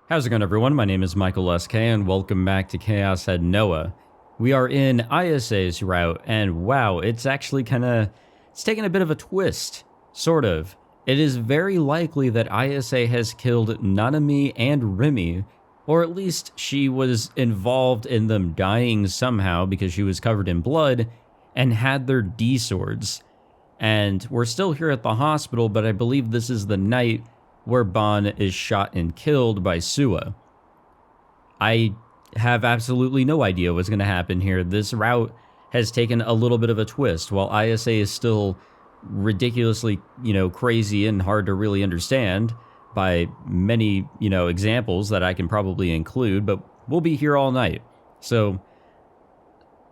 How's it going, everyone? My name is Michael SK, and welcome back to Chaos Head Noah. We are in Ayase's route, and wow, it's actually it's taken a bit of a twist, sort of. It is very likely that Ayase has killed Nanami and Rimi, or at least she was involved in them dying somehow because she was covered in blood and had their D-swords. And we're still here at the hospital, but I believe this is the night where Ban is shot and killed by Suwa. I have absolutely no idea what's going to happen here. This route has taken a little bit of a twist. While Ayase is still ridiculously, crazy and hard to really understand by many, examples that I can probably include, but we'll be here all night. So,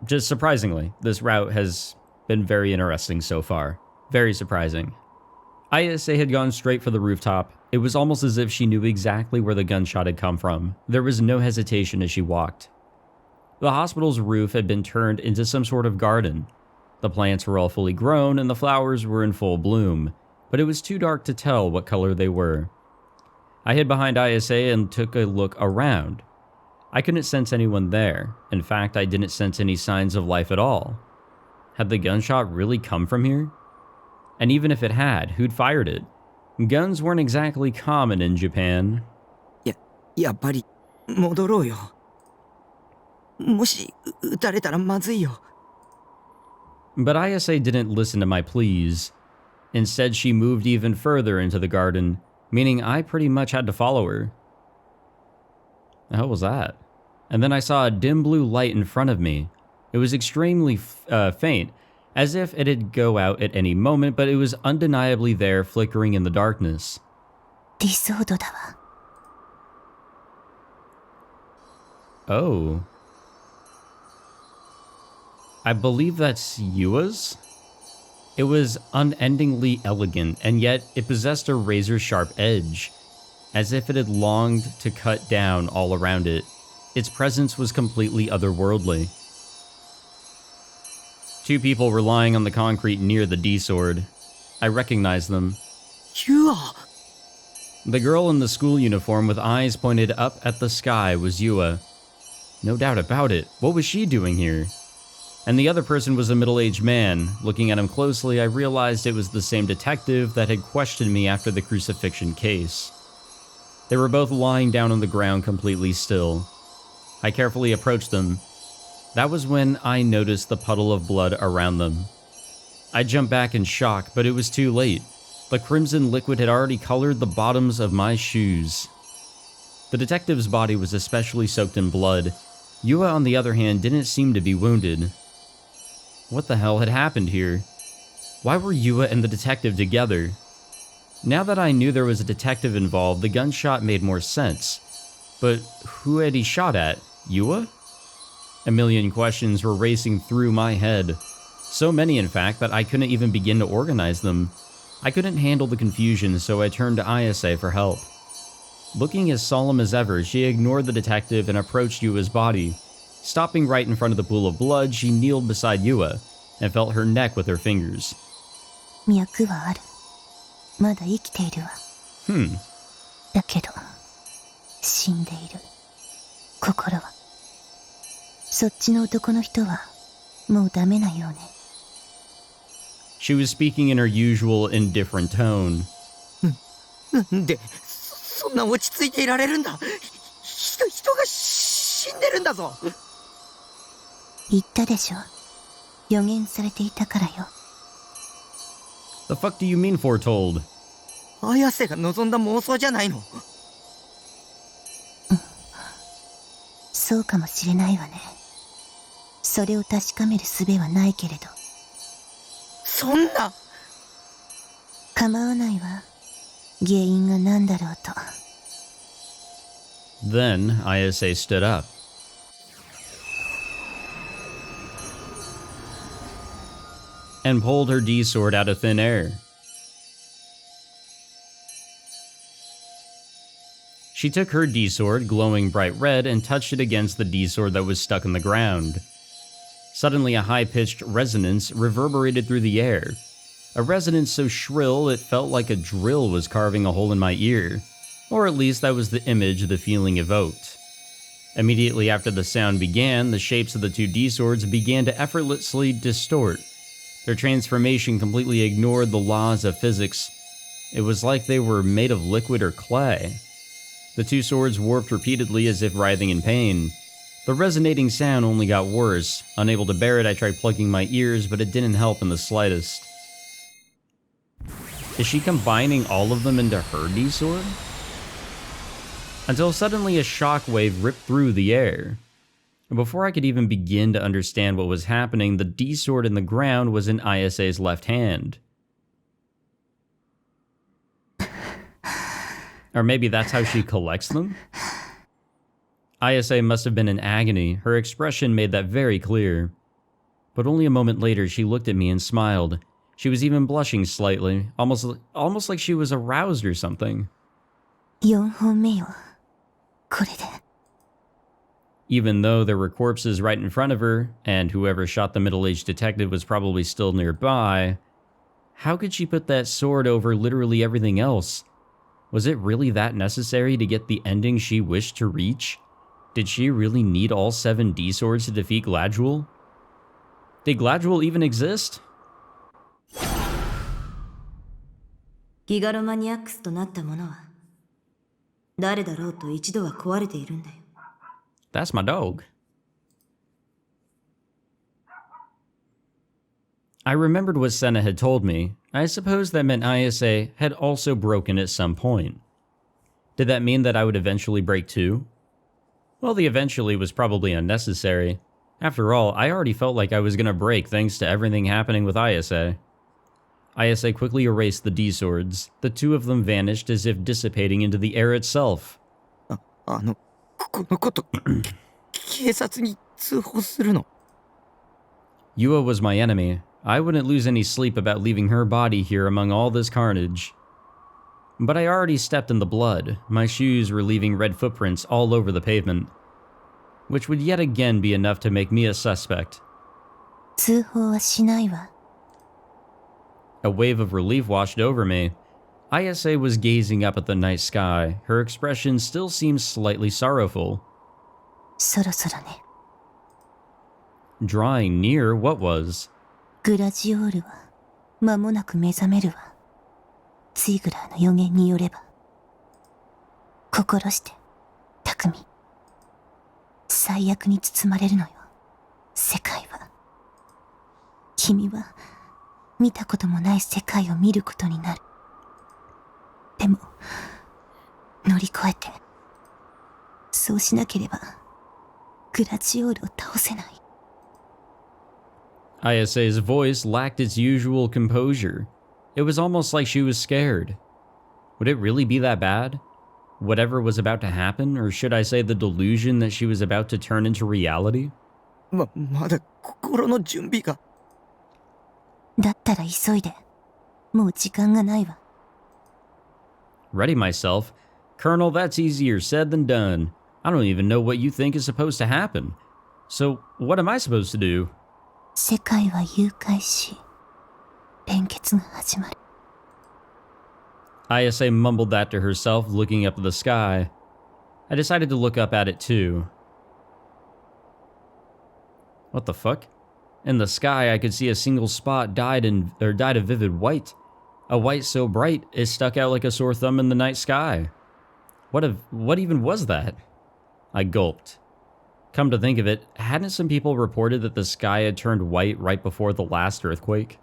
just surprisingly, this route has been very interesting so far. Very surprising. Ayase had gone straight for the rooftop. It was almost as if she knew exactly where the gunshot had come from. There was no hesitation as she walked. The hospital's roof had been turned into some sort of garden. The plants were all fully grown and the flowers were in full bloom, but it was too dark to tell what color they were. I hid behind Ayase and took a look around. I couldn't sense anyone there. In fact, I didn't sense any signs of life at all. Had the gunshot really come from here? And even if it had, who'd fired it? Guns weren't exactly common in Japan. やっぱり戻ろうよ。もし撃たれたらまずいよ。 But Ayase didn't listen to my pleas. Instead, she moved even further into the garden, meaning I pretty much had to follow her. The hell was that? And then I saw a dim blue light in front of me. It was extremely faint, as if it'd go out at any moment, but it was undeniably there, flickering in the darkness. 理想度だわ。 Oh. I believe that's Yua's? It was unendingly elegant, and yet it possessed a razor-sharp edge, as if it had longed to cut down all around it. Its presence was completely otherworldly. Two people were lying on the concrete near the D-sword. I recognized them. Yua! The girl in the school uniform with eyes pointed up at the sky was Yua. No doubt about it. What was she doing here? And the other person was a middle-aged man. Looking at him closely, I realized it was the same detective that had questioned me after the crucifixion case. They were both lying down on the ground completely still. I carefully approached them. That was when I noticed the puddle of blood around them. I jumped back in shock, but it was too late. The crimson liquid had already colored the bottoms of my shoes. The detective's body was especially soaked in blood. Yua, on the other hand, didn't seem to be wounded. What the hell had happened here? Why were Yua and the detective together? Now that I knew there was a detective involved, the gunshot made more sense. But who had he shot at? Yua? A million questions were racing through my head. So many, in fact, that I couldn't even begin to organize them. I couldn't handle the confusion, so I turned to Ayase for help. Looking as solemn as ever, she ignored the detective and approached Yua's body. Stopping right in front of the pool of blood, she kneeled beside Yua and felt her neck with her fingers. 脈はある。まだ生きているわ。だけど、死んでいる。心は。そっちの男の人は、もうダメなようね。 She was speaking in her usual indifferent tone. なんでそんな落ち着いていられるんだ。人が死んでるんだぞ。言ったでしょ。予言されていたからよ。 The fuck do you mean foretold? 綾瀬が望んだ妄想じゃないの。そうかもしれないわね。それを確かめる術はないけれど。そんな。構わないわ。原因が何だろうと。 Then Ayase stood up. And pulled her D-sword out of thin air. She took her D-sword, glowing bright red, and touched it against the D-sword that was stuck in the ground. Suddenly, a high-pitched resonance reverberated through the air. A resonance so shrill it felt like a drill was carving a hole in my ear. Or at least that was the image the feeling evoked. Immediately after the sound began, the shapes of the two D-swords began to effortlessly distort. Their transformation completely ignored the laws of physics. It was like they were made of liquid or clay. The two swords warped repeatedly as if writhing in pain. The resonating sound only got worse. Unable to bear it, I tried plugging my ears, but it didn't help in the slightest. Is she combining all of them into her D-sword? Until suddenly a shockwave ripped through the air. Before I could even begin to understand what was happening, the D-sword in the ground was in Ayase's left hand. Or maybe that's how she collects them? Ayase must have been in agony. Her expression made that very clear. But only a moment later, she looked at me and smiled. She was even blushing slightly, almost like she was aroused or something. 4本目よ。これで。 Even though there were corpses right in front of her, and whoever shot the middle-aged detective was probably still nearby, how could she put that sword over literally everything else? Was it really that necessary to get the ending she wished to reach? Did she really need all 7 D-swords to defeat Gladwell? Did Gladwell even exist? ギガロマニアックスとなったものは誰だろうと一度は壊れているんだよ。 That's my dog. I remembered what Senna had told me. I suppose that meant Ayase had also broken at some point. Did that mean that I would eventually break too? Well, the eventually was probably unnecessary. After all, I already felt like I was gonna break thanks to everything happening with Ayase. Ayase quickly erased the D-swords. The 2 of them vanished as if dissipating into the air itself. このこと、警察に通報するの。Yua was my enemy. I wouldn't lose any sleep about leaving her body here among all this carnage. But I already stepped in the blood. My shoes were leaving red footprints all over the pavement, which would yet again be enough to make me a suspect. 通報はしないわ。 A wave of relief washed over me. Ayase was gazing up at the night sky. Her expression still seemed slightly sorrowful. そろそろね。 Drawing near, what was? グラジオールは間もなく目覚めるわ。ツイグラーの予言によれば。心して、匠。最悪に包まれるのよ。世界は。君は見たこともない世界を見ることになる。でも、乗り越えて。そうしなければ、グラジオールを倒せない。Ayase's voice lacked its usual composure. It was almost like she was scared. Would it really be that bad? Whatever was about to happen, or should I say the delusion that she was about to turn into reality? まだ心の準備が。だったら急いで。もう時間がないわ。Ready myself? Colonel, that's easier said than done. I don't even know what you think is supposed to happen. So, what am I supposed to do? 世界は誘拐し、連結が始まる。Ayase mumbled that to herself, looking up at the sky. I decided to look up at it too. What the fuck? In the sky, I could see a single spot dyed a vivid white. A white so bright, it stuck out like a sore thumb in the night sky. What even was that? I gulped. Come to think of it, hadn't some people reported that the sky had turned white right before the last earthquake?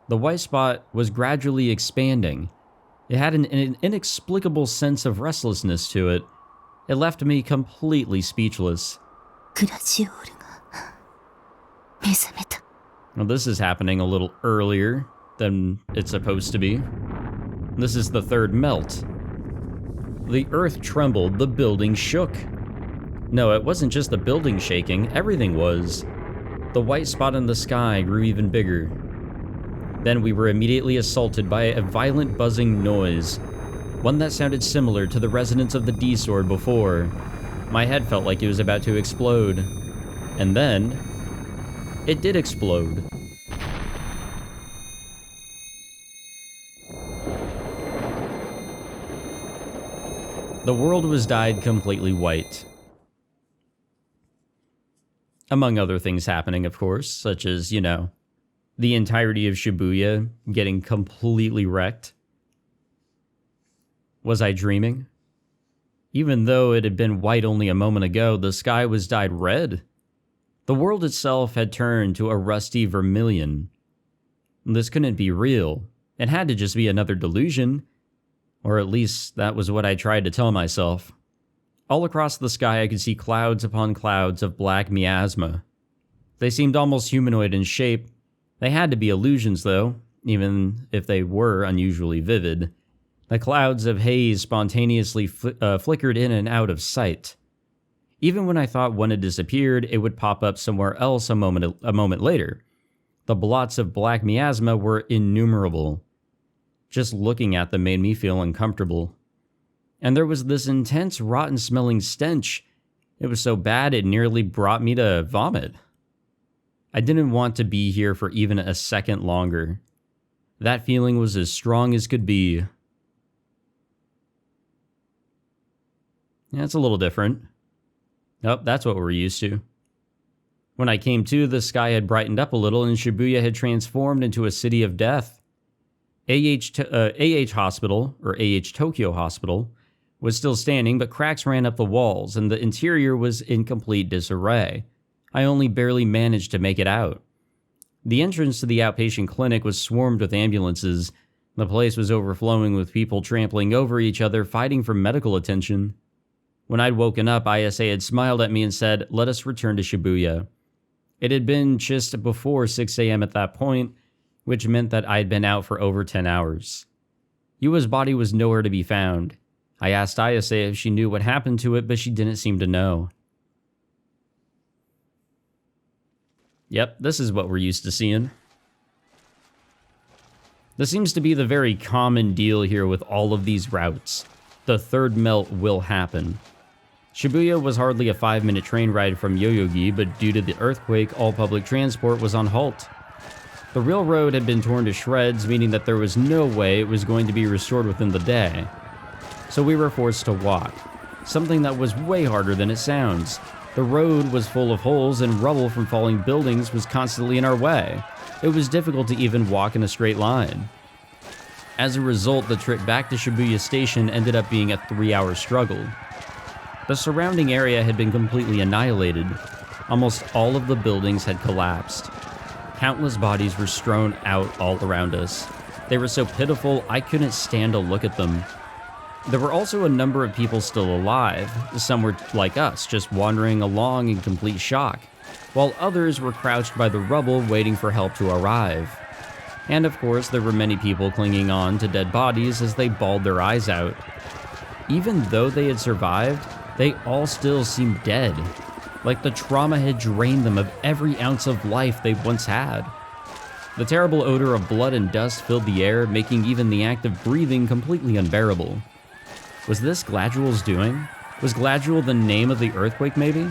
The white spot was gradually expanding. It had an inexplicable sense of restlessness to it. It left me completely speechless. グラジオールが目覚めた。 Well, this is happening a little earlier than it's supposed to be. This is the third melt. The earth trembled, the building shook. No, it wasn't just the building shaking, everything was. The white spot in the sky grew even bigger. Then we were immediately assaulted by a violent buzzing noise, one that sounded similar to the resonance of the D-sword before. My head felt like it was about to explode. And then, it did explode. The world was dyed completely white. Among other things happening, of course, such as, you know, the entirety of Shibuya getting completely wrecked. Was I dreaming? Even though it had been white only a moment ago, the sky was dyed red. The world itself had turned to a rusty vermilion. This couldn't be real. It had to just be another delusion. Or at least that was what I tried to tell myself. All across the sky I could see clouds upon clouds of black miasma. They seemed almost humanoid in shape. They had to be illusions though, even if they were unusually vivid. The clouds of haze spontaneously flickered in and out of sight. Even when I thought one had disappeared, it would pop up somewhere else a moment later. The blots of black miasma were innumerable. Just looking at them made me feel uncomfortable. And there was this intense, rotten-smelling stench. It was so bad it nearly brought me to vomit. I didn't want to be here for even a second longer. That feeling was as strong as could be. Yeah, it's a little different. Oh, that's what we're used to. When I came to, the sky had brightened up a little and Shibuya had transformed into a city of death. Hospital, or Tokyo Hospital, was still standing, but cracks ran up the walls and the interior was in complete disarray. I only barely managed to make it out. The entrance to the outpatient clinic was swarmed with ambulances. The place was overflowing with people trampling over each other, fighting for medical attention. When I'd woken up, Ayase had smiled at me and said, "Let us return to Shibuya." It had been just before 6 a.m. at that point, which meant that I'd been out for over 10 hours. Yua's body was nowhere to be found. I asked Ayase if she knew what happened to it, but she didn't seem to know. Yep, this is what we're used to seeing. This seems to be the very common deal here with all of these routes. The third melt will happen. Shibuya was hardly a 5-minute train ride from Yoyogi, but due to the earthquake, all public transport was on halt. The railroad had been torn to shreds, meaning that there was no way it was going to be restored within the day. So we were forced to walk, something that was way harder than it sounds. The road was full of holes and rubble from falling buildings was constantly in our way. It was difficult to even walk in a straight line. As a result, the trip back to Shibuya Station ended up being a 3-hour struggle. The surrounding area had been completely annihilated. Almost all of the buildings had collapsed. Countless bodies were strewn out all around us. They were so pitiful, I couldn't stand to look at them. There were also a number of people still alive. Some were like us, just wandering along in complete shock, while others were crouched by the rubble waiting for help to arrive. And of course, there were many people clinging on to dead bodies as they bawled their eyes out. Even though they had survived, they all still seemed dead, like the trauma had drained them of every ounce of life they once had. The terrible odor of blood and dust filled the air, making even the act of breathing completely unbearable. Was this Gladriel's doing? Was Gladriel the name of the earthquake, maybe?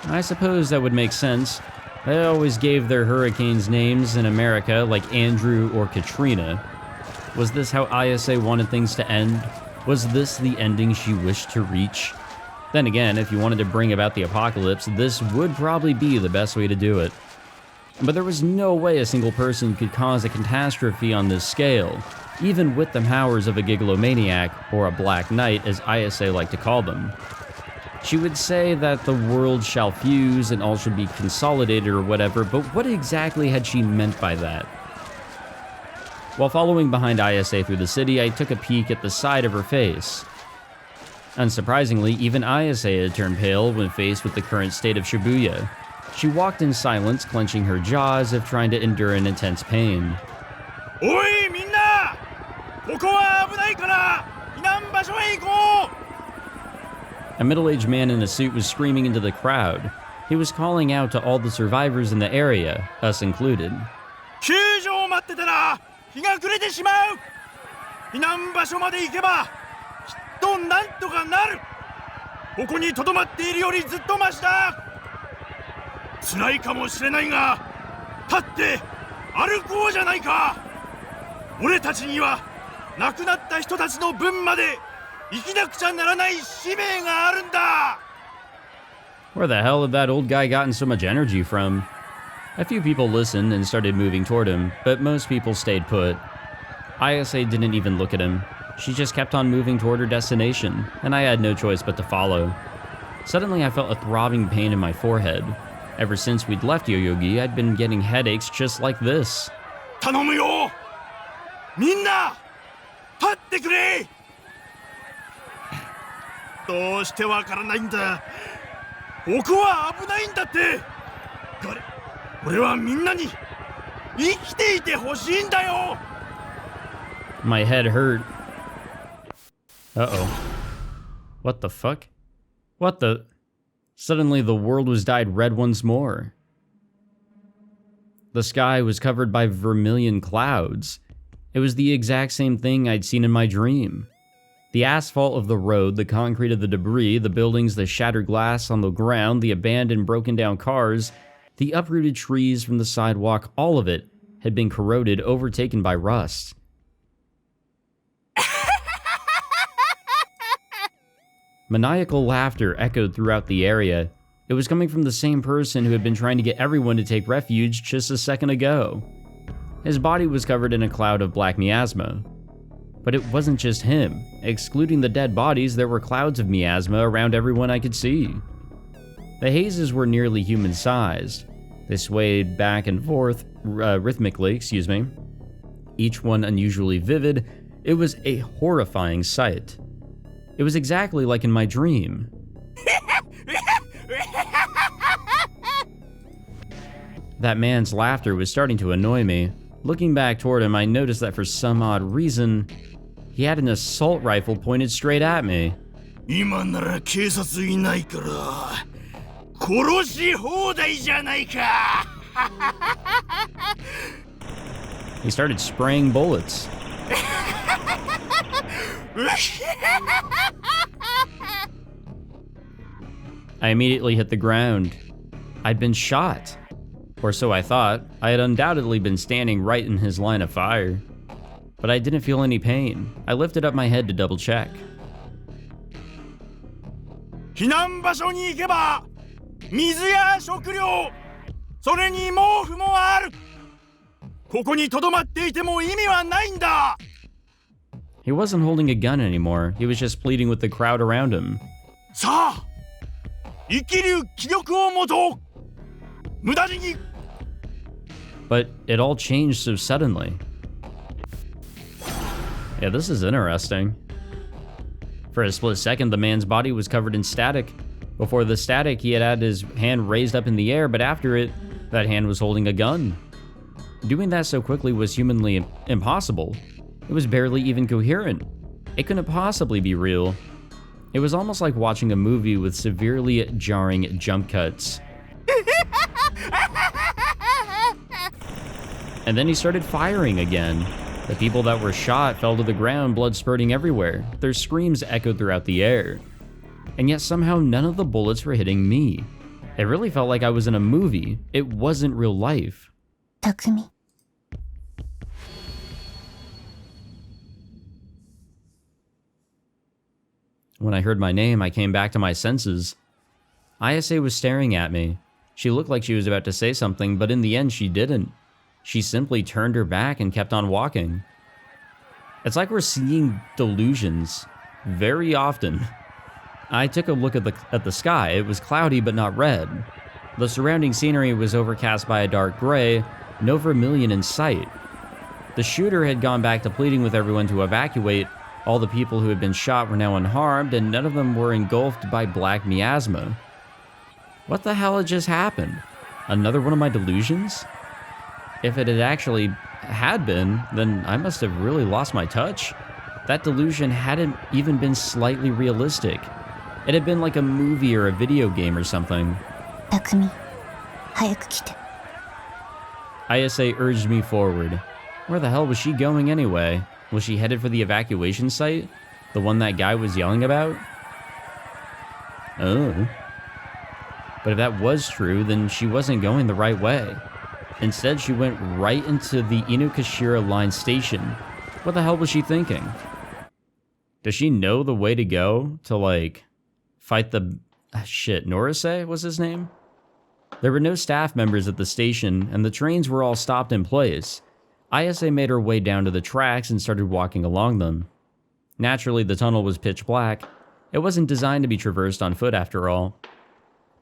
I suppose that would make sense. They always gave their hurricanes names in America, like Andrew or Katrina. Was this how Ayase wanted things to end? Was this the ending she wished to reach? Then again, if you wanted to bring about the apocalypse, this would probably be the best way to do it. But there was no way a single person could cause a catastrophe on this scale, even with the powers of a gigalomaniac, or a Black Knight as Ayase liked to call them. She would say that the world shall fuse and all should be consolidated or whatever, but what exactly had she meant by that? While following behind Ayase through the city, I took a peek at the side of her face. Unsurprisingly, even Ayase had turned pale when faced with the current state of Shibuya. She walked in silence, clenching her jaw as if trying to endure an intense pain. Oi, minna! Koko wa abunai kara! Inan basho he ikou! A middle-aged man in a suit was screaming into the crowd. He was calling out to all the survivors in the area, us included. 救助を待ってたら日が暮れてしまう。避難場所まで行けばきっとなんとかなる。ここに留まっているよりずっとマシだ。辛いかもしれないが、立って歩こうじゃないか。俺たちには亡くなった人たちの分まで生きなくちゃならない使命があるんだ。 Where the hell had that old guy gotten so much energy from? A few people listened and started moving toward him, but most people stayed put. Ayase didn't even look at him. She just kept on moving toward her destination, and I had no choice but to follow. Suddenly I felt a throbbing pain in my forehead. Ever since we'd left Yoyogi, I'd been getting headaches just like this. 頼むよ。みんな立ってくれ。どうしてわからないんだ。ここは危ないんだって。俺はみんなに生きていてほしいんだよ。 My head hurt. Uh-oh. What the fuck? What the... Suddenly the world was dyed red once more. The sky was covered by vermilion clouds. It was the exact same thing I'd seen in my dream. The asphalt of the road, the concrete of the debris, the buildings, the shattered glass on the ground, the abandoned broken down cars, the uprooted trees from the sidewalk, all of it had been corroded, overtaken by rust. Maniacal laughter echoed throughout the area. It was coming from the same person who had been trying to get everyone to take refuge just a second ago. His body was covered in a cloud of black miasma. But it wasn't just him. Excluding the dead bodies, there were clouds of miasma around everyone I could see. The hazes were nearly human-sized. They swayed back and forth, rhythmically, each one unusually vivid. It was a horrifying sight. It was exactly like in my dream. That man's laughter was starting to annoy me. Looking back toward him, I noticed that for some odd reason, he had an assault rifle pointed straight at me. 今なら警察いないから殺し放題じゃないか。 He started spraying bullets. I immediately hit the ground. I'd been shot. Or so I thought. I had undoubtedly been standing right in his line of fire. But I didn't feel any pain. I lifted up my head to double check. 避難場所に行けば水や食料、それに毛布もある。ここに留まっていても意味はないんだ。 He wasn't holding a gun anymore. He was just pleading with the crowd around him. さあ、生きる気力を持とう。無駄に。 But it all changed so suddenly. Yeah, this is interesting. For a split second, the man's body was covered in static. Before the static, he had his hand raised up in the air, but after it, that hand was holding a gun. Doing that so quickly was humanly impossible. It was barely even coherent. It couldn't possibly be real. It was almost like watching a movie with severely jarring jump cuts. And then he started firing again. The people that were shot fell to the ground, blood spurting everywhere. Their screams echoed throughout the air. And yet somehow none of the bullets were hitting me. It really felt like I was in a movie. It wasn't real life. Takumi. When I heard my name, I came back to my senses. Ayase was staring at me. She looked like she was about to say something, but in the end she didn't. She simply turned her back and kept on walking. It's like we're seeing delusions very often. I took a look at the sky. It was cloudy but not red. The surrounding scenery was overcast by a dark gray, no vermilion in sight. The shooter had gone back to pleading with everyone to evacuate. All the people who had been shot were now unharmed, and none of them were engulfed by black miasma. What the hell had just happened? Another one of my delusions? If it had been, then I must have really lost my touch. That delusion hadn't even been slightly realistic. It had been like a movie or a video game or something. Takumi, 早く来て. Ayase urged me forward. Where the hell was she going anyway? Was she headed for the evacuation site? The one that guy was yelling about? Oh. But if that was true, then she wasn't going the right way. Instead, she went right into the Inukashira line station. What the hell was she thinking? Does she know the way to go to, like, fight the... shit, Norise was his name? There were no staff members at the station, and the trains were all stopped in place. Ayase made her way down to the tracks and started walking along them. Naturally, the tunnel was pitch black. It wasn't designed to be traversed on foot after all.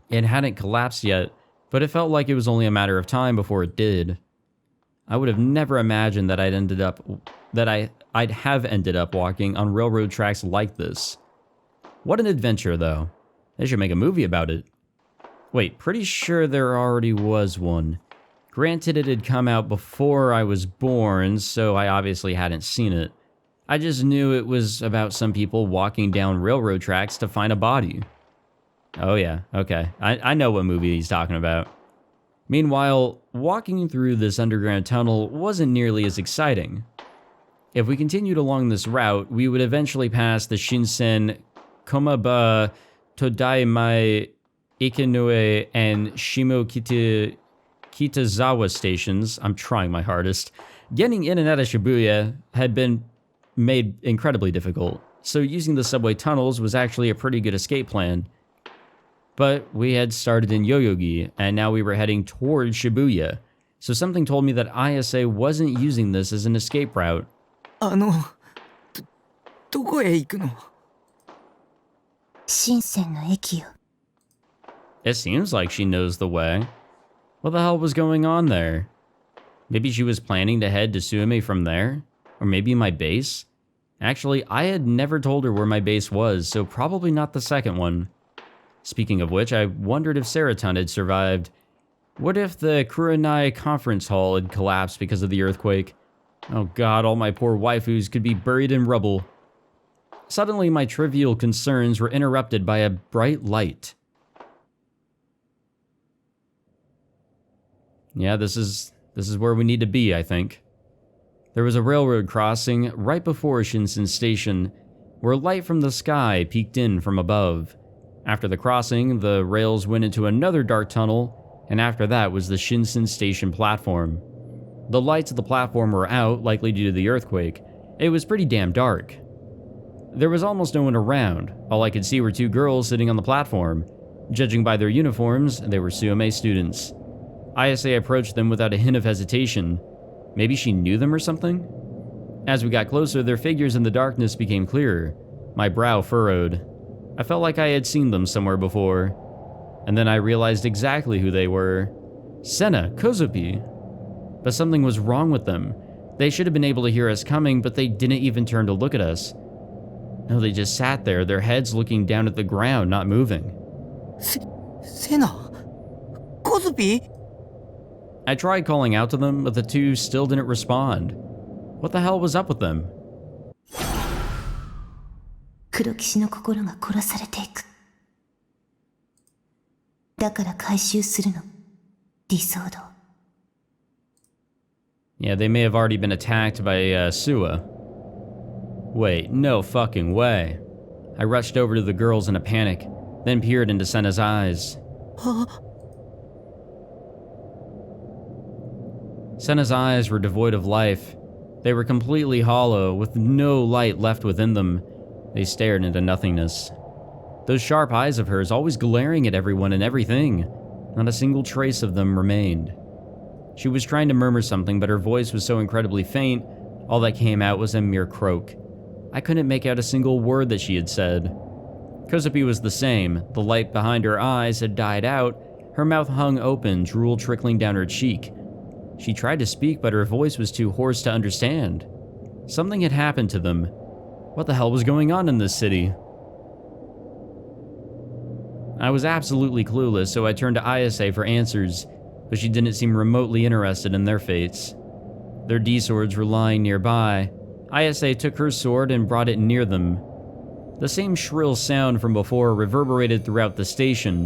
It hadn't collapsed yet, but it felt like it was only a matter of time before it did. I would have never imagined that I'd have ended up walking on railroad tracks like this. What an adventure, though. They should make a movie about it. Wait, pretty sure there already was one. Granted, it had come out before I was born, so I obviously hadn't seen it. I just knew it was about some people walking down railroad tracks to find a body. Oh yeah, okay. I know what movie he's talking about. Meanwhile, walking through this underground tunnel wasn't nearly as exciting. If we continued along this route, we would eventually pass the Shinsen, Komaba, Todaimai, Ikinue, and Kitazawa stations. I'm trying my hardest. Getting in and out of Shibuya had been made incredibly difficult, so using the subway tunnels was actually a pretty good escape plan. But we had started in Yoyogi, and now we were heading towards Shibuya, so something told me that Ayase wasn't using this as an escape route. どこへ行くの? 深センの駅よ。 It seems like she knows the way. What the hell was going on there? Maybe she was planning to head to Suame from there? Or maybe my base? Actually, I had never told her where my base was, so probably not the second one. Speaking of which, I wondered if Seraton had survived. What if the Kurenai conference hall had collapsed because of the earthquake? Oh god, all my poor waifus could be buried in rubble. Suddenly, my trivial concerns were interrupted by a bright light. Yeah, this is where we need to be, I think. There was a railroad crossing right before Shinsen Station, where light from the sky peeked in from above. After the crossing, the rails went into another dark tunnel, and after that was the Shinsen Station platform. The lights of the platform were out, likely due to the earthquake. It was pretty damn dark. There was almost no one around. All I could see were two girls sitting on the platform. Judging by their uniforms, they were Suame students. Ayase approached them without a hint of hesitation. Maybe she knew them or something? As we got closer, their figures in the darkness became clearer. My brow furrowed. I felt like I had seen them somewhere before. And then I realized exactly who they were. Senna, Kozupi. But something was wrong with them. They should have been able to hear us coming, but they didn't even turn to look at us. No, they just sat there, their heads looking down at the ground, not moving. Senna? Kozupi? I tried calling out to them, but the two still didn't respond. What the hell was up with them? 黒騎士の心が殺されていく。だから回収するの。理想道。Yeah, they may have already been attacked by Suwa. Wait, no fucking way. I rushed over to the girls in a panic, then peered into Senna's eyes. Senna's eyes were devoid of life. They were completely hollow, with no light left within them. They stared into nothingness. Those sharp eyes of hers always glaring at everyone and everything. Not a single trace of them remained. She was trying to murmur something, but her voice was so incredibly faint, all that came out was a mere croak. I couldn't make out a single word that she had said. Kozupi was the same. The light behind her eyes had died out. Her mouth hung open, drool trickling down her cheek. She tried to speak, but her voice was too hoarse to understand. Something had happened to them. What the hell was going on in this city? I was absolutely clueless, so I turned to Ayase for answers, but she didn't seem remotely interested in their fates. Their D-swords were lying nearby. Ayase took her sword and brought it near them. The same shrill sound from before reverberated throughout the station.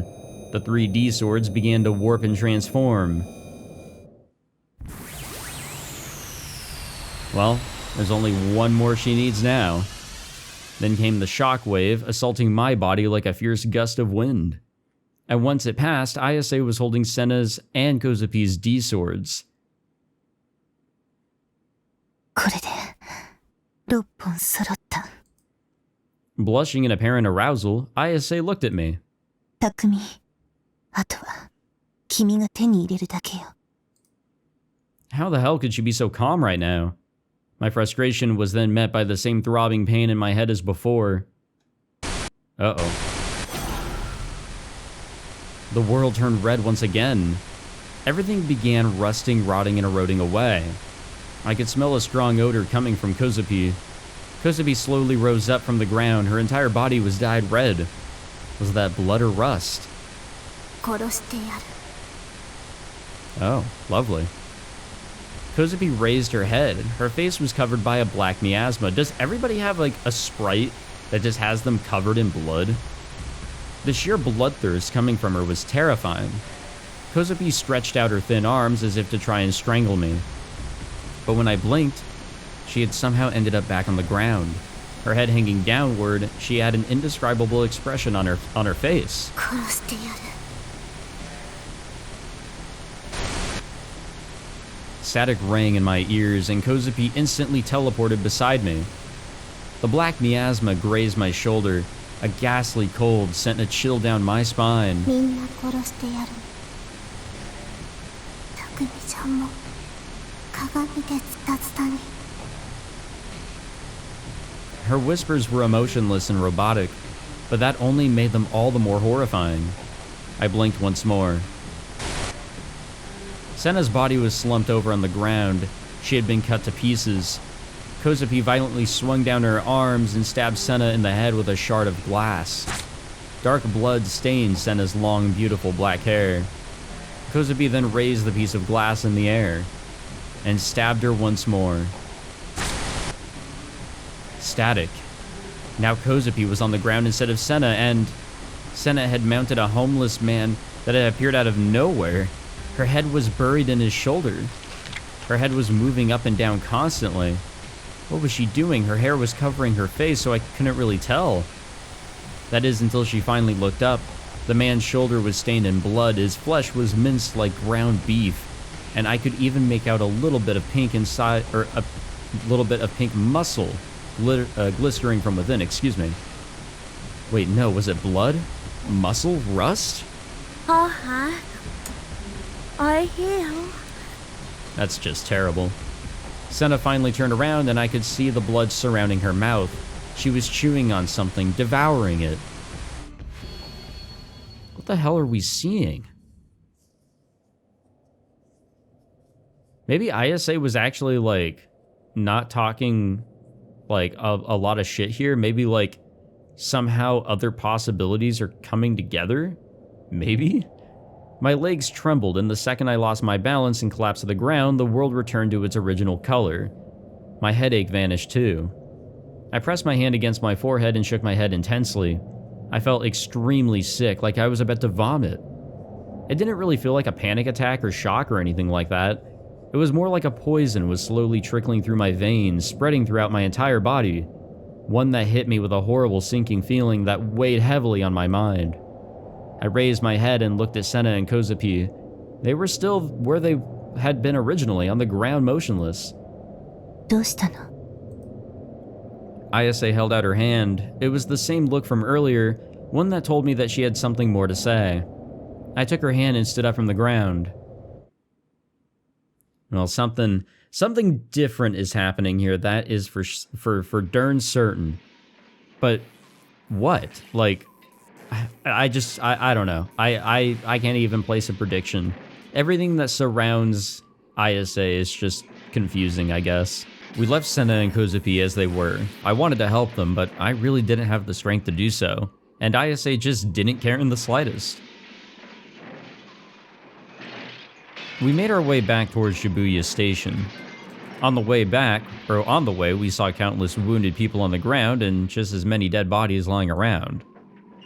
The 3 D-swords began to warp and transform. Well, there's only one more she needs now. Then came the shockwave, assaulting my body like a fierce gust of wind. And once it passed, Ayase was holding Senna's and Kozupi's D-swords. これで6本揃った。Blushing in apparent arousal, Ayase looked at me. 匠、あとは君が手に入れるだけよ。 How the hell could she be so calm right now? My frustration was then met by the same throbbing pain in my head as before. Uh-oh. The world turned red once again. Everything began rusting, rotting, and eroding away. I could smell a strong odor coming from Kozupi. Kozupi slowly rose up from the ground. Her entire body was dyed red. Was that blood or rust? 殺してやる。 Oh, lovely. Kozupi raised her head. Her face was covered by a black miasma. Does everybody have, like, a sprite that just has them covered in blood? The sheer bloodthirst coming from her was terrifying. Kozupi stretched out her thin arms as if to try and strangle me. But when I blinked, she had somehow ended up back on the ground. Her head hanging downward, she had an indescribable expression on her face. 殺してやる。 Static rang in my ears, and Kozupi instantly teleported beside me. The black miasma grazed my shoulder. A ghastly cold sent a chill down my spine. みんな殺してやる。匠ちゃんも鏡でズタズタに。 Her whispers were emotionless and robotic, but that only made them all the more horrifying. I blinked once more. Senna's body was slumped over on the ground. She had been cut to pieces. Kozupi violently swung down her arms and stabbed Senna in the head with a shard of glass. Dark blood stained Senna's long, beautiful black hair. Kozupi then raised the piece of glass in the air and stabbed her once more. Static. Now Kozupi was on the ground instead of Senna, and Senna had mounted a homeless man that had appeared out of nowhere. Her head was buried in his shoulder. Her head was moving up and down constantly. What was she doing? Her hair was covering her face, so I couldn't really tell. That is, until she finally looked up. The man's shoulder was stained in blood. His flesh was minced like ground beef, and I could even make out a little bit of pink inside, or a little bit of pink muscle glistering from within. Excuse me. Wait, no, was it blood? Muscle? Rust? I hear. That's just terrible. Senna finally turned around and I could see the blood surrounding her mouth. She was chewing on something, devouring it. What the hell are we seeing? Maybe Ayase was actually, like, not talking, like, a lot of shit here. Maybe, like, somehow other possibilities are coming together? Maybe? My legs trembled, and the second I lost my balance and collapsed to the ground, the world returned to its original color. My headache vanished too. I pressed my hand against my forehead and shook my head intensely. I felt extremely sick, like I was about to vomit. It didn't really feel like a panic attack or shock or anything like that. It was more like a poison was slowly trickling through my veins, spreading throughout my entire body. One that hit me with a horrible sinking feeling that weighed heavily on my mind. I raised my head and looked at Senna and Kozupi. They were still where they had been originally, on the ground motionless. どうしたの? Ayase held out her hand. It was the same look from earlier, one that told me that she had something more to say. I took her hand and stood up from the ground. Well, something different is happening here. That is for darn certain. But what? Like, I don't know. I can't even place a prediction. Everything that surrounds Ayase is just confusing, I guess. We left Senna and Kozupi as they were. I wanted to help them, but I really didn't have the strength to do so. And Ayase just didn't care in the slightest. We made our way back towards Shibuya Station. On the way, we saw countless wounded people on the ground and just as many dead bodies lying around.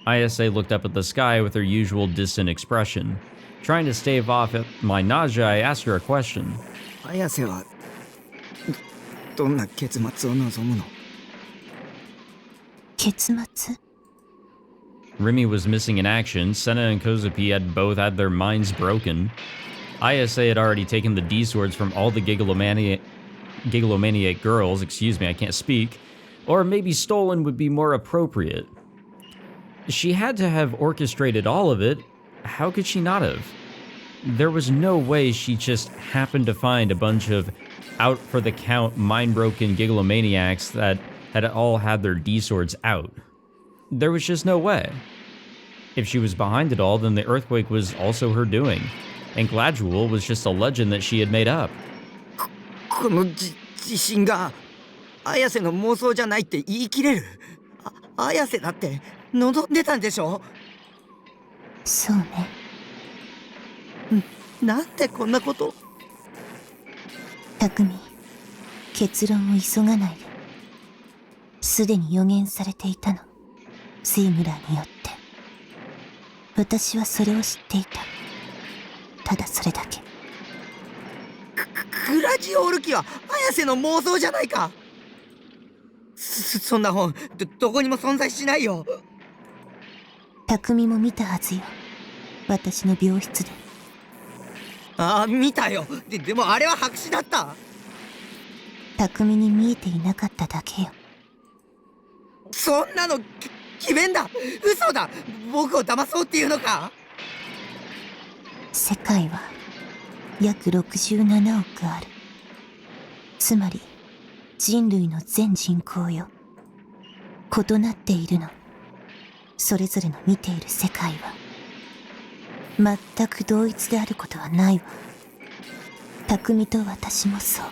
Ayase looked up at the sky with her usual distant expression. Trying to stave off my nausea, I asked her a question. 綾瀬はどんな結末を望むの? 結末? Rimi was missing in action. Senna and Kozupi had both had their minds broken. Ayase had already taken the D-swords from all the Gigglomaniac girls, excuse me, I can't speak, Or maybe stolen would be more appropriate. She had to have orchestrated all of it. How could she not have? There was no way she just happened to find a bunch of out-for-the-count, mind-broken gigglomaniacs that had all had their D-swords out. There was just no way. If she was behind it all, then the earthquake was also her doing, and Gladual was just a legend that she had made up. この地震が綾瀬の妄想じゃないって言い切れる。綾瀬だって望んでたんでしょ。そうね。なんでこんなこと。匠、結論を急がないで。すでに予言されていたの。スイムラーによって。私はそれを知っていた。ただそれだけ。グラジオール機は綾瀬の妄想じゃないか。そんな本 どこにも存在しないよ。匠も見たはずよ。私の病室で。ああ、見たよ。でもあれは白紙だった。匠に見えていなかっただけよ。そんなの詭弁だ。嘘だ。僕を騙そうっていうのか。世界は約67億ある。つまり人類の全人口よ。異なっているの。それぞれの見ている世界は全く同一であることはないわ。匠と私もそう。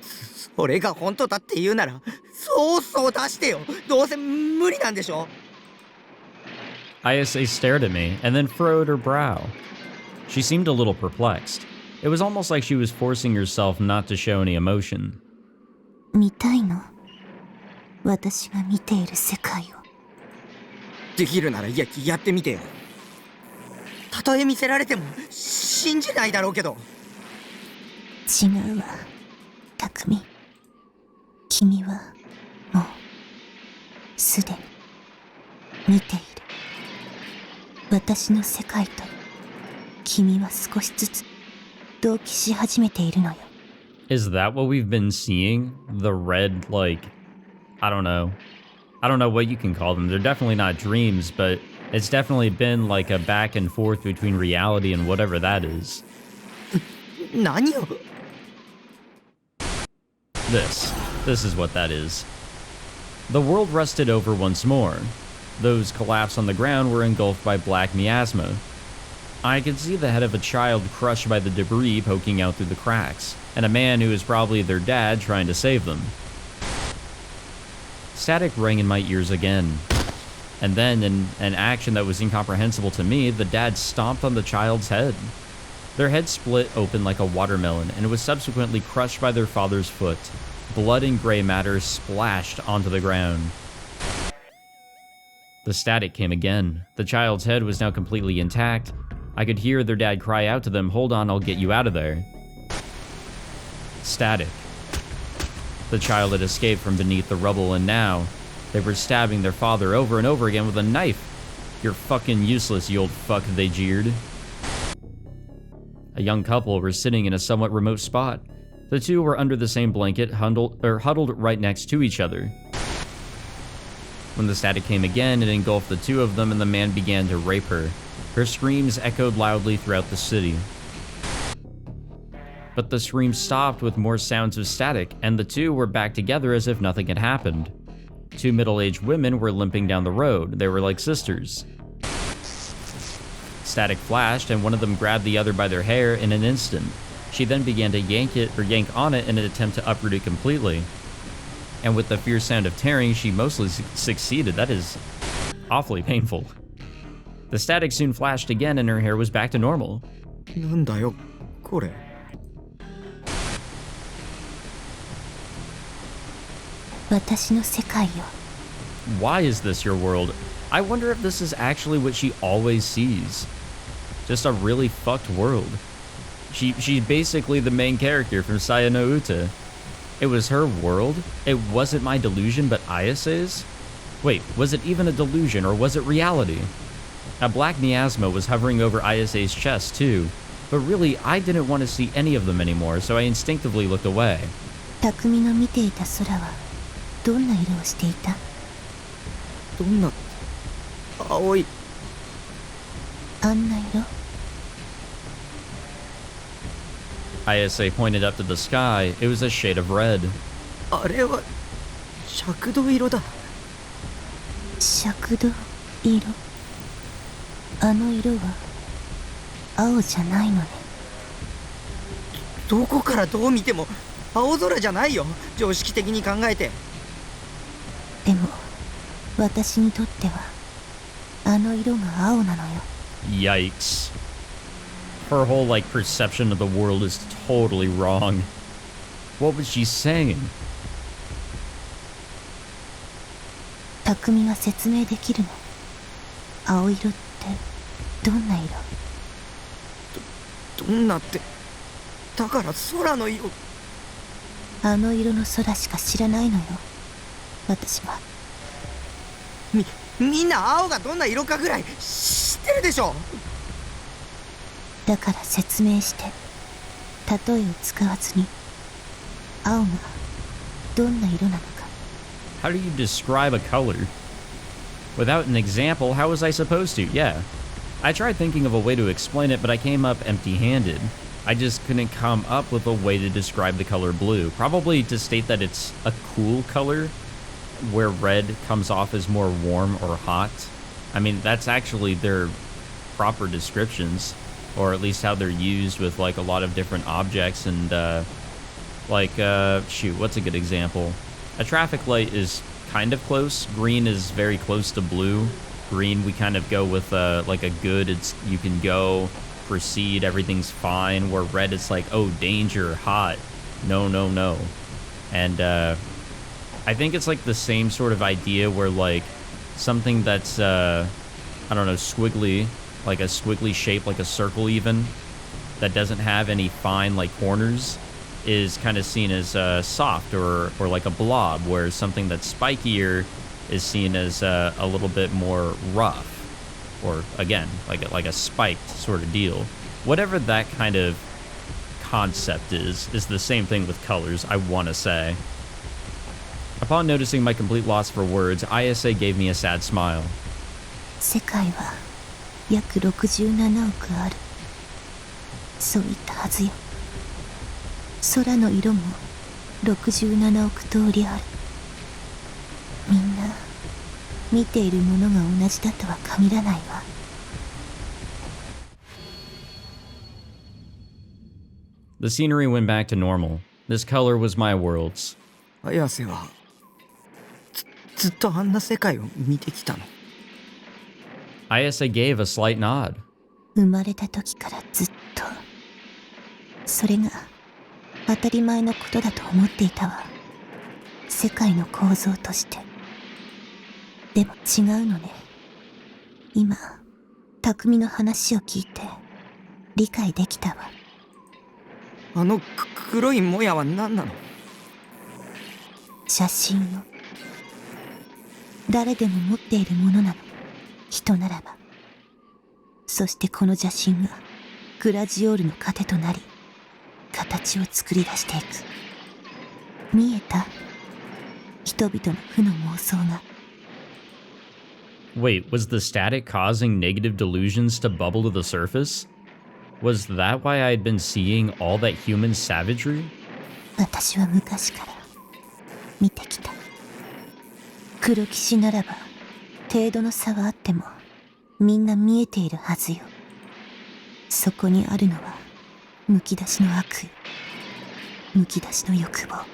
それが本当だって言うならそう出してよ。どうせ無理なんでしょ。Ayase stared at me and then furrowed her brow. She seemed a little perplexed. It was almost like she was forcing herself not to show any emotion. 見たいの？私が見ている世界を。できるならやってみてよ。たとえ見せられても信じないだろうけど。違うわ、匠。君はもうすでに見ている。私の世界と君は少しずつ同期し始めているのよ。Is that what we've been seeing? The red, like, I don't know what you can call them. They're definitely not dreams, but it's definitely been like a back and forth between reality and whatever that is. 何よ。This is what that is. The world rusted over once more. Those collapsed on the ground were engulfed by black miasma. I could see the head of a child crushed by the debris poking out through the cracks, and a man who was probably their dad trying to save them. Static rang in my ears again. And then, in an action that was incomprehensible to me, the dad stomped on the child's head. Their head split open like a watermelon and was subsequently crushed by their father's foot. Blood and gray matter splashed onto the ground. The static came again. The child's head was now completely intact. I could hear their dad cry out to them, "Hold on, I'll get you out of there." Static. The child had escaped from beneath the rubble, and now they were stabbing their father over and over again with a knife. "You're fucking useless, you old fuck," they jeered. A young couple were sitting in a somewhat remote spot. The two were under the same blanket, huddled right next to each other. When the static came again, it engulfed the two of them, and the man began to rape her. Her screams echoed loudly throughout the city. But the screams stopped with more sounds of static, and the two were back together as if nothing had happened. Two middle-aged women were limping down the road. They were like sisters. Static flashed, and one of them grabbed the other by their hair in an instant. She then began to yank on it in an attempt to uproot it completely. And with the fierce sound of tearing, she mostly succeeded. That is awfully painful. The static soon flashed again, and her hair was back to normal. なんだよ、これ。私の世界よ。 Why is this your world? I wonder if this is actually what she always sees. Just a really fucked world. She's basically the main character from Saya no Uta. It was her world? It wasn't my delusion, but Ayase's? Wait, was it even a delusion, or was it reality? A black miasma was hovering over Ayase's chest, too. But really, I didn't want to see any of them anymore, so I instinctively looked away. 匠の見ていた空はどんな色をしていた？どんな青いあんな色？ Ayase pointed up to the sky. It was a shade of red. あれは赤土色だ。赤土色？あの色は青じゃないのね。どこからどう見ても青空じゃないよ、常識的に考えて。でも私にとってはあの色が青なのよ。 Yikes. Her whole, perception of the world is totally wrong. What was she saying? 匠は説明できるの？青色ってどんな色？どんなって、だから空の色。あの色の空しか知らないのよ、私は。みんな青がどんな色かぐらい知ってるでしょ。だから説明して、例えを使わずに青がどんな色なのか。 How do you describe a color? Without an example, how was I supposed to? Yeah. I tried thinking of a way to explain it, but I came up empty-handed. I just couldn't come up with a way to describe the color blue. Probably to state that it's a cool color, where red comes off as more warm or hot. I mean, that's actually their proper descriptions, or at least how they're used with a lot of different objects and shoot, what's a good example? A traffic light is kind of close. Green is very close to blue. Green, we kind of go with a good, you can go, proceed, everything's fine. Where red, it's oh, danger, hot, no. And I think it's the same sort of idea where something that's I don't know, squiggly, a squiggly shape, like a circle even, that doesn't have any fine corners, is kind of seen as soft or like a blob, whereas something that's spikier is seen as a little bit more rough, or again, like a spiked sort of deal. Whatever that kind of concept is the same thing with colors, I want to say. Upon noticing my complete loss for words, Ayase gave me a sad smile. 世界は約67億ある。そう言ったはずよ。空の色も67億通りある。みんな見ているものが同じだとは限らないわ。The scenery went back to normal. This color was my world's. 綾瀬はずっとあんな世界を見てきたの。Ayase gave a slight nod. 生まれた時からずっと。それが当たり前のことだと思っていたわ。世界の構造として。でも違うのね。今、匠の話を聞いて理解できたわ。あの黒いもやは何なの？写真よ。誰でも持っているものなの。人ならば。そしてこの写真がグラジオールの糧となり、形を作り出していく。見えた？人々の負の妄想が。Wait, was the static causing negative delusions to bubble to the surface? Was that why I had been seeing all that human savagery? 私は昔から見てきた。黒騎士ならば程度の差はあってもみんな見えているはずよ。そこにあるのはむき出しの悪意、むき出しの欲望。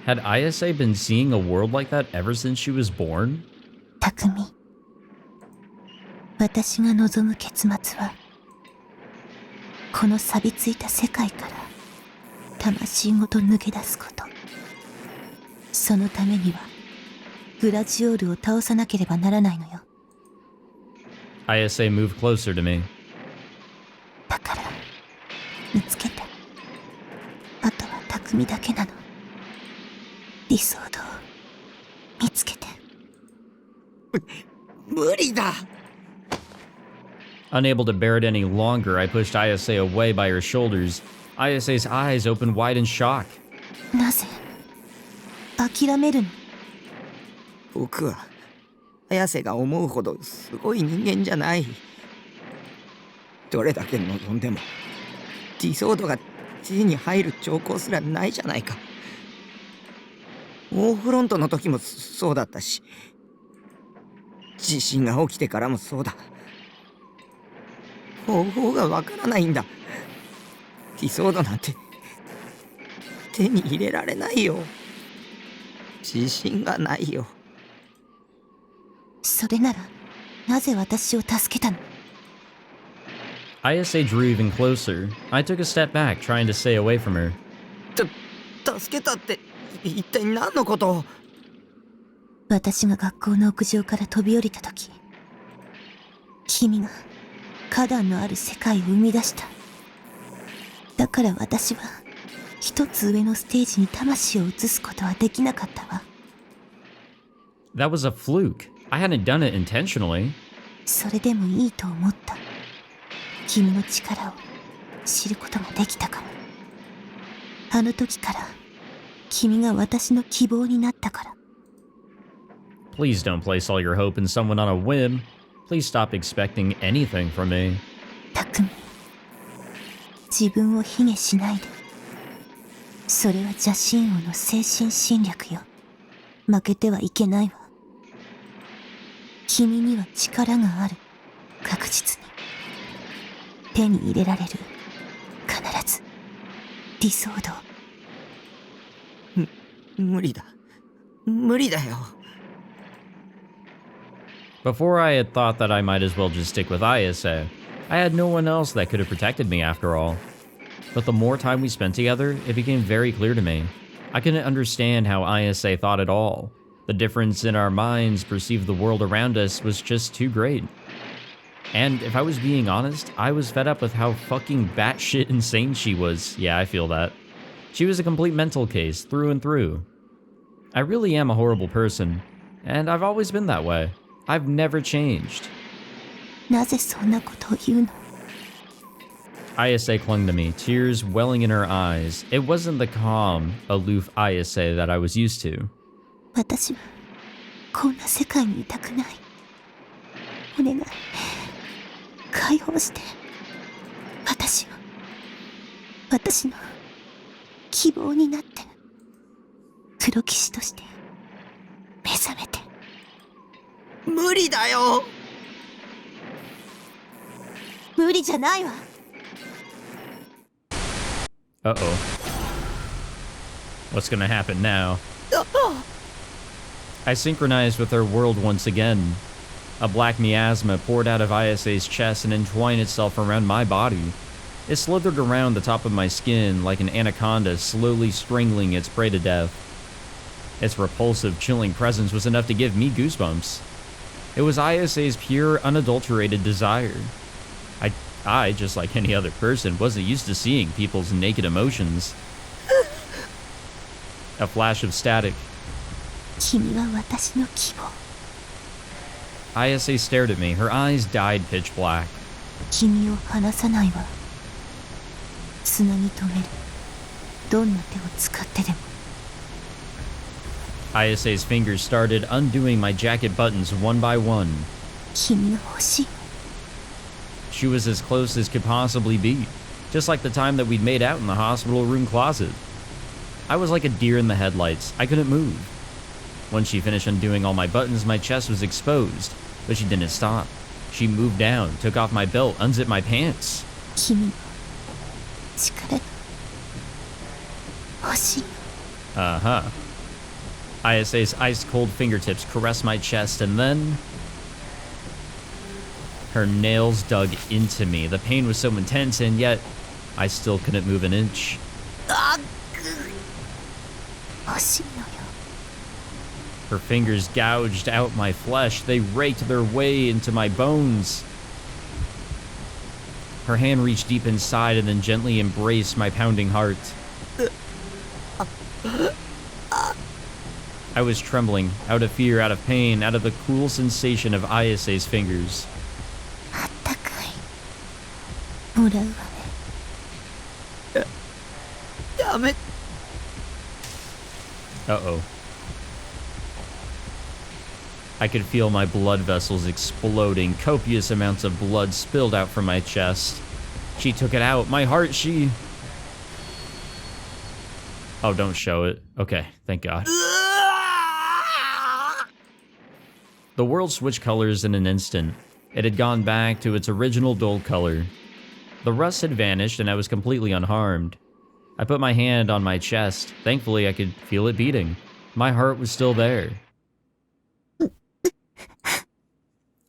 Had Ayase been seeing a world like that ever since she was born? 匠、私が望む結末はこの錆びついた世界から魂ごと抜け出すこと。そのためにはグラジオールを倒さなければならないのよ。Ayase moved closer to me. だから見つけて。あとは匠だけなの。理想像を見つけて。無理だ。Unable to bear it any longer, I pushed Ayase away by her shoulders. Ayase's eyes opened wide in shock. なぜ？諦めるの？僕は綾瀬が思うほどすごい人間じゃない。どれだけ望んでも理想度が手に入る兆候すらないじゃないか。大フロントの時もそうだったし、地震が起きてからもそうだ。方法がわからないんだ。理想度なんて手に入れられないよ。自信がないよ。それならなぜ私を助けたの？ Ayase drew even closer. I took a step back, trying to stay away from her. 助けたって一体何のこと？私が学校の屋上から飛び降りた時、君が花壇のある世界を生み出した。だから私は一つ上のステージに魂を移すことはできなかったわ。 That was a fluke. I hadn't done it intentionally. それでもいいと思った。君の力を知ることができたから。あの時から君が私の希望になったから。 Please don't place all your hope in someone on a whim. Please stop expecting anything from me. 匠、自分を卑下しないで。それは邪神王の精神侵略よ。負けてはいけないわ。君には力がある。確実に手に入れられる。必ず理想度。無理だ。無理だよ。 Before I had thought that I might as well just stick with Ayase. I had no one else that could have protected me after all. But the more time we spent together, it became very clear to me. I couldn't understand how Ayase thought at all. The difference in our minds perceived the world around us was just too great. And if I was being honest, I was fed up with how fucking batshit insane she was. Yeah, I feel that. She was a complete mental case, through and through. I really am a horrible person, and I've always been that way. I've never changed. なぜそんなことを言うの？ Ayase clung to me, tears welling in her eyes. It wasn't the calm, aloof Ayase that I was used to. 私はこんな世界にいたくない。お願い、解放して。私の希望になって、黒騎士として目覚めて。無理だよ。無理じゃないわ。Uh-oh. What's gonna happen now? I synchronized with her world once again. A black miasma poured out of Ayase's chest and entwined itself around my body. It slithered around the top of my skin like an anaconda slowly strangling its prey to death. Its repulsive, chilling presence was enough to give me goosebumps. It was Ayase's pure, unadulterated desire. I, just like any other person, wasn't used to seeing people's naked emotions. A flash of static. 君は私の希望。 Ayase stared at me, her eyes dyed pitch black. 君を離さないわ。つなぎ止める。どんな手を使ってでも。 Ayase's fingers started undoing my jacket buttons one by one. 君が欲しい。 She was as close as could possibly be, just like the time that we'd made out in the hospital room closet. I was like a deer in the headlights. I couldn't move. When she finished undoing all my buttons, my chest was exposed, but she didn't stop. She moved down, took off my belt, unzipped my pants. 君の力が欲しい。 Uh-huh. Ayase's ice-cold fingertips caressed my chest, and then... her nails dug into me. The pain was so intense, and yet I still couldn't move an inch. 欲しいのよ。 Her fingers gouged out my flesh. They raked their way into my bones. Her hand reached deep inside and then gently embraced my pounding heart. I was trembling, out of fear, out of pain, out of the cool sensation of Ayase's fingers. あったかい。もらうわね。やめ。Uh-oh. I could feel my blood vessels exploding, copious amounts of blood spilled out from my chest. She took it out. My heart, she... Oh, don't show it. Okay, thank God. The world switched colors in an instant. It had gone back to its original dull color. The rust had vanished and I was completely unharmed. I put my hand on my chest. Thankfully, I could feel it beating. My heart was still there.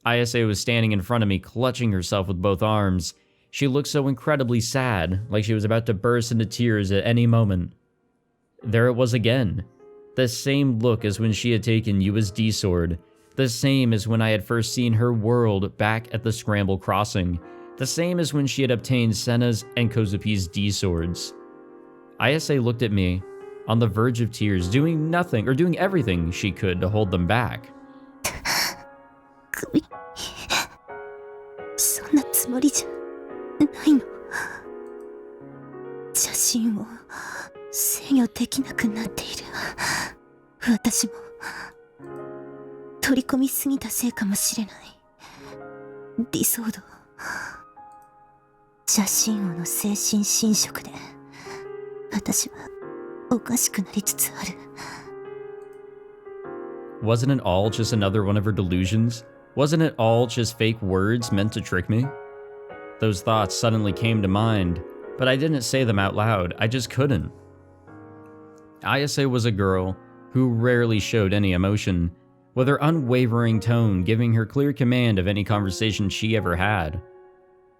Ayase was standing in front of me, clutching herself with both arms. She looked so incredibly sad, like she was about to burst into tears at any moment. There it was again. The same look as when she had taken Yua's D-sword. The same as when I had first seen her world back at the Scramble Crossing. The same as when she had obtained Senna's and Kozupi's D-swords. Ayase looked at me, on the verge of tears, doing nothing, or doing everything she could to hold them back. 首そんなつもりじゃないの。写真を制御できなくなっている。私も取り込みすぎたせいかもしれない。理想度写真王の精神侵食で私はおかしくなりつつある。 Wasn't it all just another one of her delusions? Wasn't it all just fake words meant to trick me? Those thoughts suddenly came to mind, but I didn't say them out loud. I just couldn't. Ayase was a girl who rarely showed any emotion, with her unwavering tone giving her clear command of any conversation she ever had.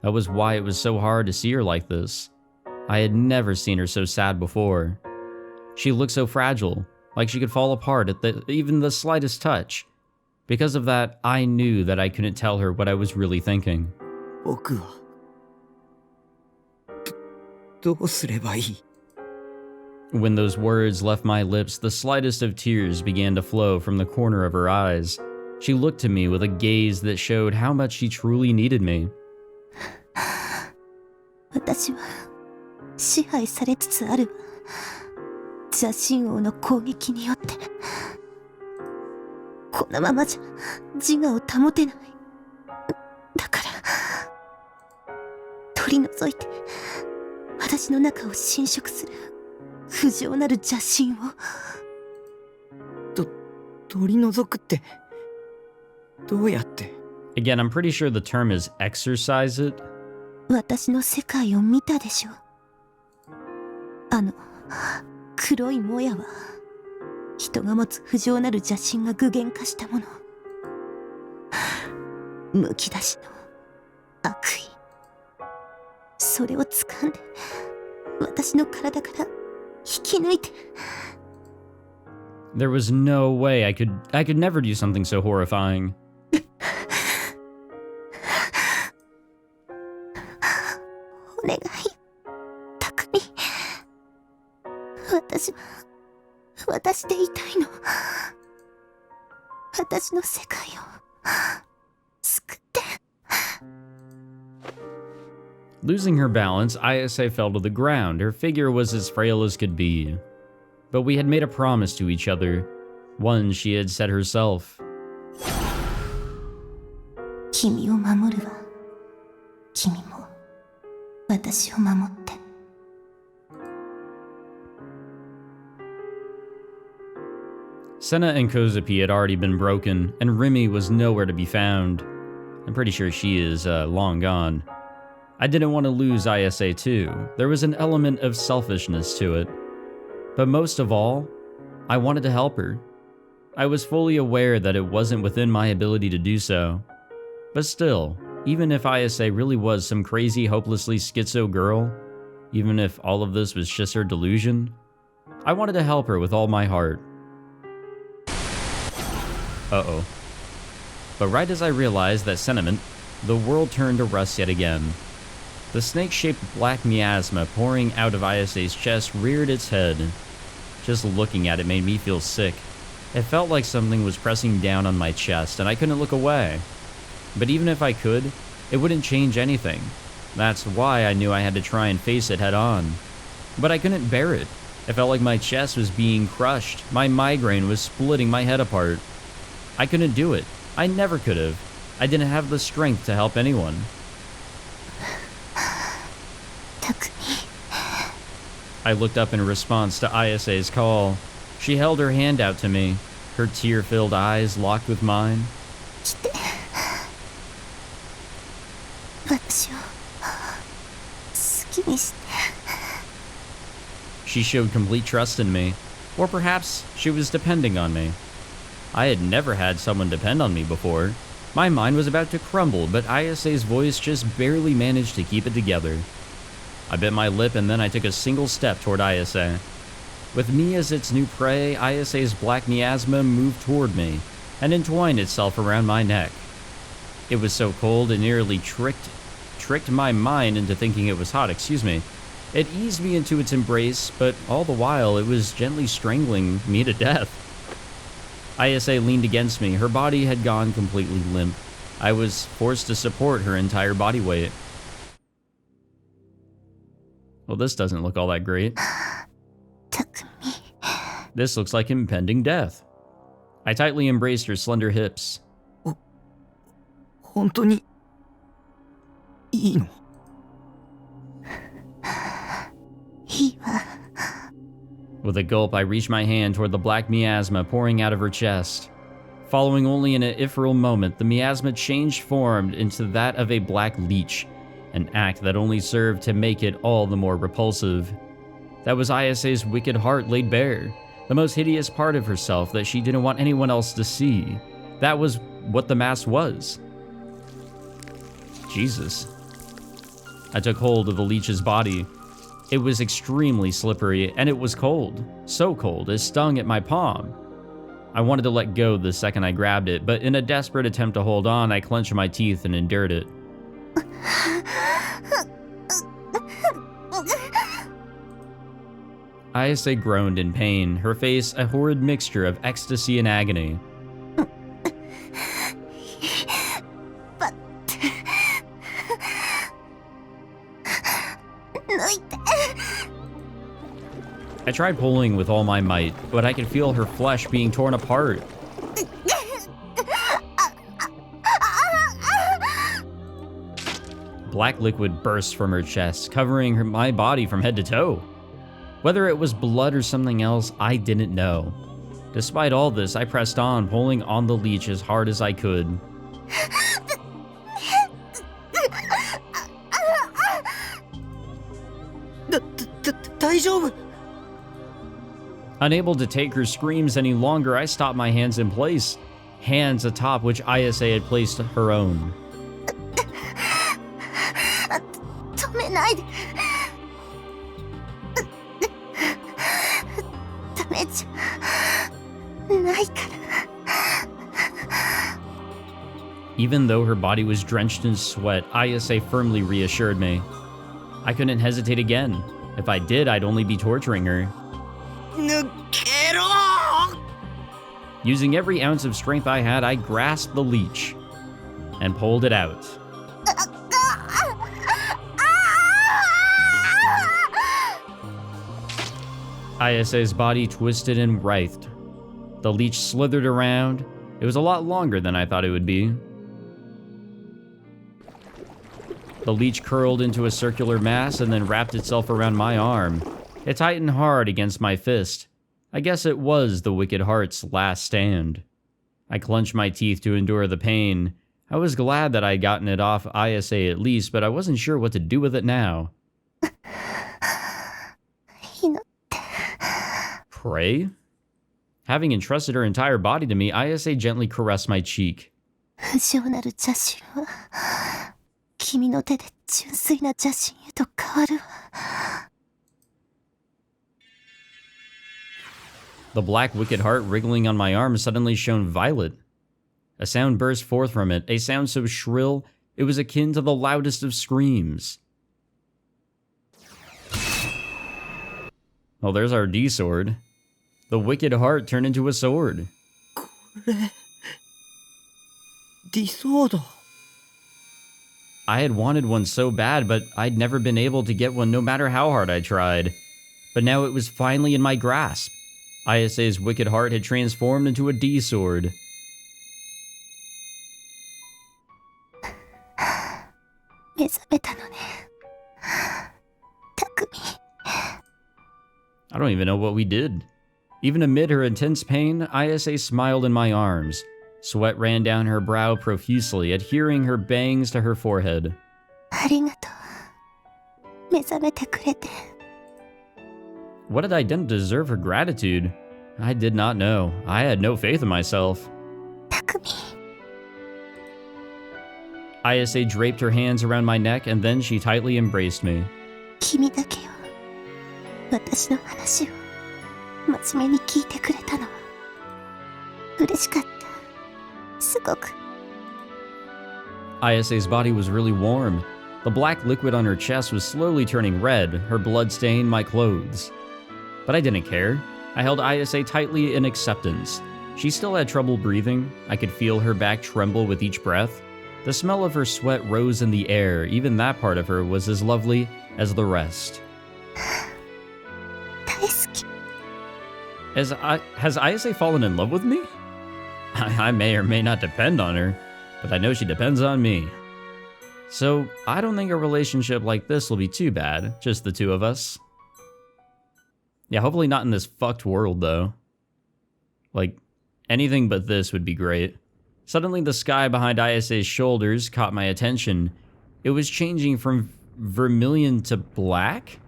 That was why it was so hard to see her like this. I had never seen her so sad before. She looked so fragile, like she could fall apart at even the slightest touch. Because of that, I knew that I couldn't tell her what I was really thinking. 僕はどうすればいい? When those words left my lips, the slightest of tears began to flow from the corner of her eyes. She looked to me with a gaze that showed how much she truly needed me. 私は支配されつつあるわ。邪神王の攻撃によって。このままじゃ自我を保てない。だから取り除いて私の中を侵食する不浄なる邪神を。取り除くってどうやって? Again, I'm pretty sure the term is exorcise it. 私の世界を見たでしょ。あの黒いもやは人が持つ不浄なる邪神が具現化したもの。むき出しの悪意。それを掴んで私の体から引き抜いて。There was no way I could never do something so horrifying. お願い、匠。私は私でいたいの。私の世界を救って。 Losing her balance, Ayase fell to the ground. Her figure was as frail as could be. But we had made a promise to each other, one she had said herself. 君を守るわ。君も私を守って。 Senna and Kozupi had already been broken, and Rimi was nowhere to be found. I'm pretty sure she is long gone. I didn't want to lose Ayase too. There was an element of selfishness to it. But most of all, I wanted to help her. I was fully aware that it wasn't within my ability to do so. But still, even if Ayase really was some crazy, hopelessly schizo girl, even if all of this was just her delusion, I wanted to help her with all my heart. Uh-oh. But right as I realized that sentiment, the world turned to rust yet again. The snake-shaped black miasma pouring out of Ayase's chest reared its head. Just looking at it made me feel sick. It felt like something was pressing down on my chest, and I couldn't look away. But even if I could, it wouldn't change anything. That's why I knew I had to try and face it head on. But I couldn't bear it. It felt like my chest was being crushed. My migraine was splitting my head apart. I couldn't do it. I never could have. I didn't have the strength to help anyone. Takumi. I looked up in response to Ayase's call. She held her hand out to me, her tear-filled eyes locked with mine. 来て。私を好きにして。She showed complete trust in me, or perhaps she was depending on me. I had never had someone depend on me before. My mind was about to crumble, but Ayase's voice just barely managed to keep it together. I bit my lip and then I took a single step toward Ayase. With me as its new prey, Ayase's black miasma moved toward me and entwined itself around my neck. It was so cold it nearly tricked my mind into thinking it was hot, It eased me into its embrace, but all the while it was gently strangling me to death. Ayase leaned against me. Her body had gone completely limp. I was forced to support her entire body weight. Well, this doesn't look all that great. Takumi. This looks like impending death. I tightly embraced her slender hips. 本当にいいの？いいわ。 With a gulp, I reached my hand toward the black miasma pouring out of her chest. Following only an ephemeral moment, the miasma changed form into that of a black leech, an act that only served to make it all the more repulsive. That was Ayase's wicked heart laid bare, the most hideous part of herself that she didn't want anyone else to see. That was what the mask was. Jesus. I took hold of the leech's body. It was extremely slippery, and it was cold. So cold, it stung at my palm. I wanted to let go the second I grabbed it, but in a desperate attempt to hold on, I clenched my teeth and endured it. Ayase groaned in pain, her face a horrid mixture of ecstasy and agony. I tried pulling with all my might, but I could feel her flesh being torn apart. Black liquid burst from her chest, covering my body from head to toe. Whether it was blood or something else, I didn't know. Despite all this, I pressed on, pulling on the leech as hard as I could. Unable to take her screams any longer, I stopped my hands in place, hands atop which Ayase had placed her own. Even though her body was drenched in sweat, Ayase firmly reassured me. I couldn't hesitate again. If I did, I'd only be torturing her. Using every ounce of strength I had, I grasped the leech and pulled it out. Ayase's body twisted and writhed. The leech slithered around. It was a lot longer than I thought it would be. The leech curled into a circular mass and then wrapped itself around my arm. It tightened hard against my fist. I guess it was the wicked heart's last stand. I clenched my teeth to endure the pain. I was glad that I'd gotten it off Ayase at least, but I wasn't sure what to do with it now. Pray? Having entrusted her entire body to me, Ayase gently caressed my cheek. 不浄なる邪心は君の手で純粋な邪心へと変わるわ。 The black wicked heart wriggling on my arm suddenly shone violet. A sound burst forth from it, a sound so shrill it was akin to the loudest of screams. Well, there's our D-sword. The wicked heart turned into a sword. これディソード。 I had wanted one so bad, but I'd never been able to get one no matter how hard I tried. But now it was finally in my grasp. Ayase's wicked heart had transformed into a D-sword. 目覚めたのね。匠。 I don't even know what we did. Even amid her intense pain, Ayase smiled in my arms. Sweat ran down her brow profusely, adhering her bangs to her forehead. ありがとう。目覚めてくれて。 What had I done to deserve her gratitude? I did not know. I had no faith in myself. 匠。 Ayase draped her hands around my neck and then she tightly embraced me. 君だけよ。私の話を真面目に聞いてくれたのは嬉しかった。すごく。 Ayase's body was really warm. The black liquid on her chest was slowly turning red, her blood stained my clothes. But I didn't care. I held Ayase tightly in acceptance. She still had trouble breathing. I could feel her back tremble with each breath. The smell of her sweat rose in the air. Even that part of her was as lovely as the rest. 大好き。 Has Ayase fallen in love with me? I may or may not depend on her, but I know she depends on me. So, I don't think a relationship like this will be too bad, just the two of us. Yeah, hopefully not in this fucked world, though. Like, anything but this would be great. Suddenly, the sky behind Ayase's shoulders caught my attention. It was changing from vermilion to black,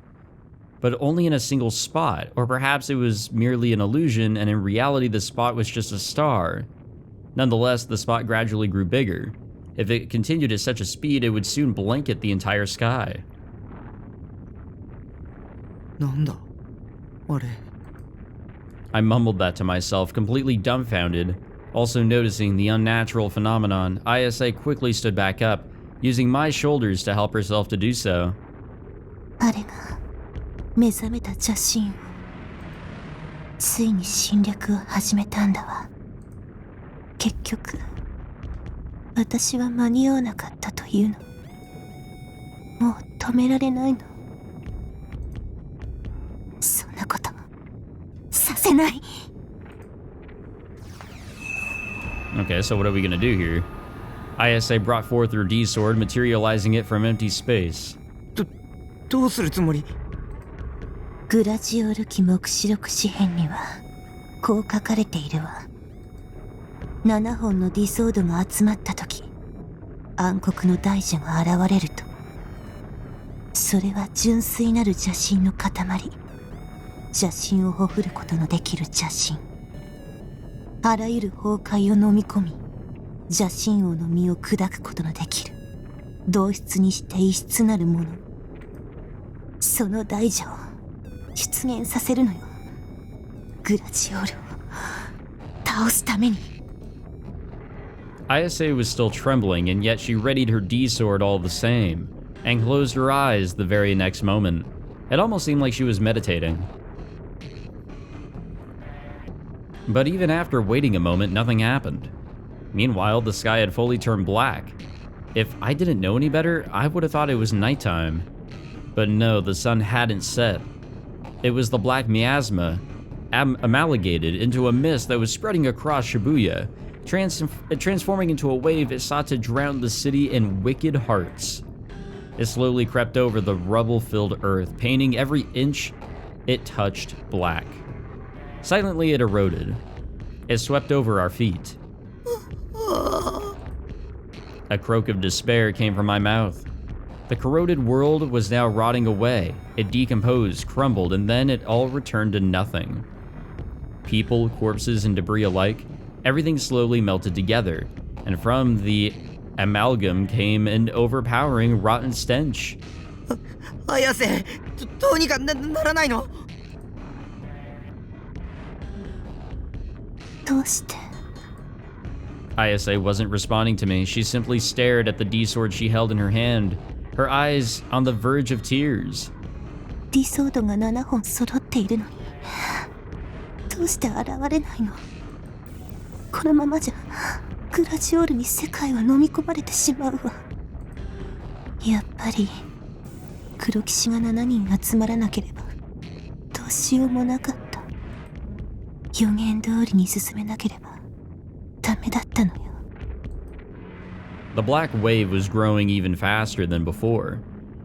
but only in a single spot. Or perhaps it was merely an illusion, and in reality, the spot was just a star. Nonetheless, the spot gradually grew bigger. If it continued at such a speed, it would soon blanket the entire sky. なんだあれ。 I mumbled that to myself, completely dumbfounded. Also noticing the unnatural phenomenon, Ayase quickly stood back up, using my shoulders to help herself to do so. あれが目覚めた邪神をついに侵略を始めたんだわ。結局私は間に合わなかったというの。もう止められないの。そんなことさせない。 Okay, so what are we gonna do here? Ayase brought forth her D-sword, materializing it from empty space. どうするつもり？グラジオール記目視録紙片にはこう書かれているわ。7本のディソードが集まった時、暗黒の大蛇が現れると、それは純粋なる邪神の塊。邪神をほふることのできる邪神。あらゆる崩壊を飲み込み、邪神王の身を砕くことのできる同質にして異質なるもの。その大蛇を出現させるのよ。グラジオールを倒すために。 Ayase was still trembling, and yet she readied her D-sword all the same, and closed her eyes the very next moment. It almost seemed like she was meditating. But even after waiting a moment, nothing happened. Meanwhile, the sky had fully turned black. If I didn't know any better, I would have thought it was nighttime. But no, the sun hadn't set. It was the black miasma, amalgamated into a mist that was spreading across Shibuya, transforming into a wave it sought to drown the city in wicked hearts. It slowly crept over the rubble-filled earth, painting every inch it touched black. Silently, it eroded. It swept over our feet. A croak of despair came from my mouth. The corroded world was now rotting away. It decomposed, crumbled, and then it all returned to nothing. People, corpses, and debris alike, everything slowly melted together, and from the amalgam came an overpowering rotten stench. 綾瀬、どうにかならないの？どうして？ Ayase wasn't responding to me. She simply stared at the D-sword she held in her hand, her eyes on the verge of tears. ディソードが7本揃っているのに、どうして現れないの？このままじゃグラジオールに世界は飲み込まれてしまうわ。やっぱり黒騎士が7人集まらなければどうしようもなかった。予言通りに進めなければダメだったのよ。The black wave was growing even faster than before.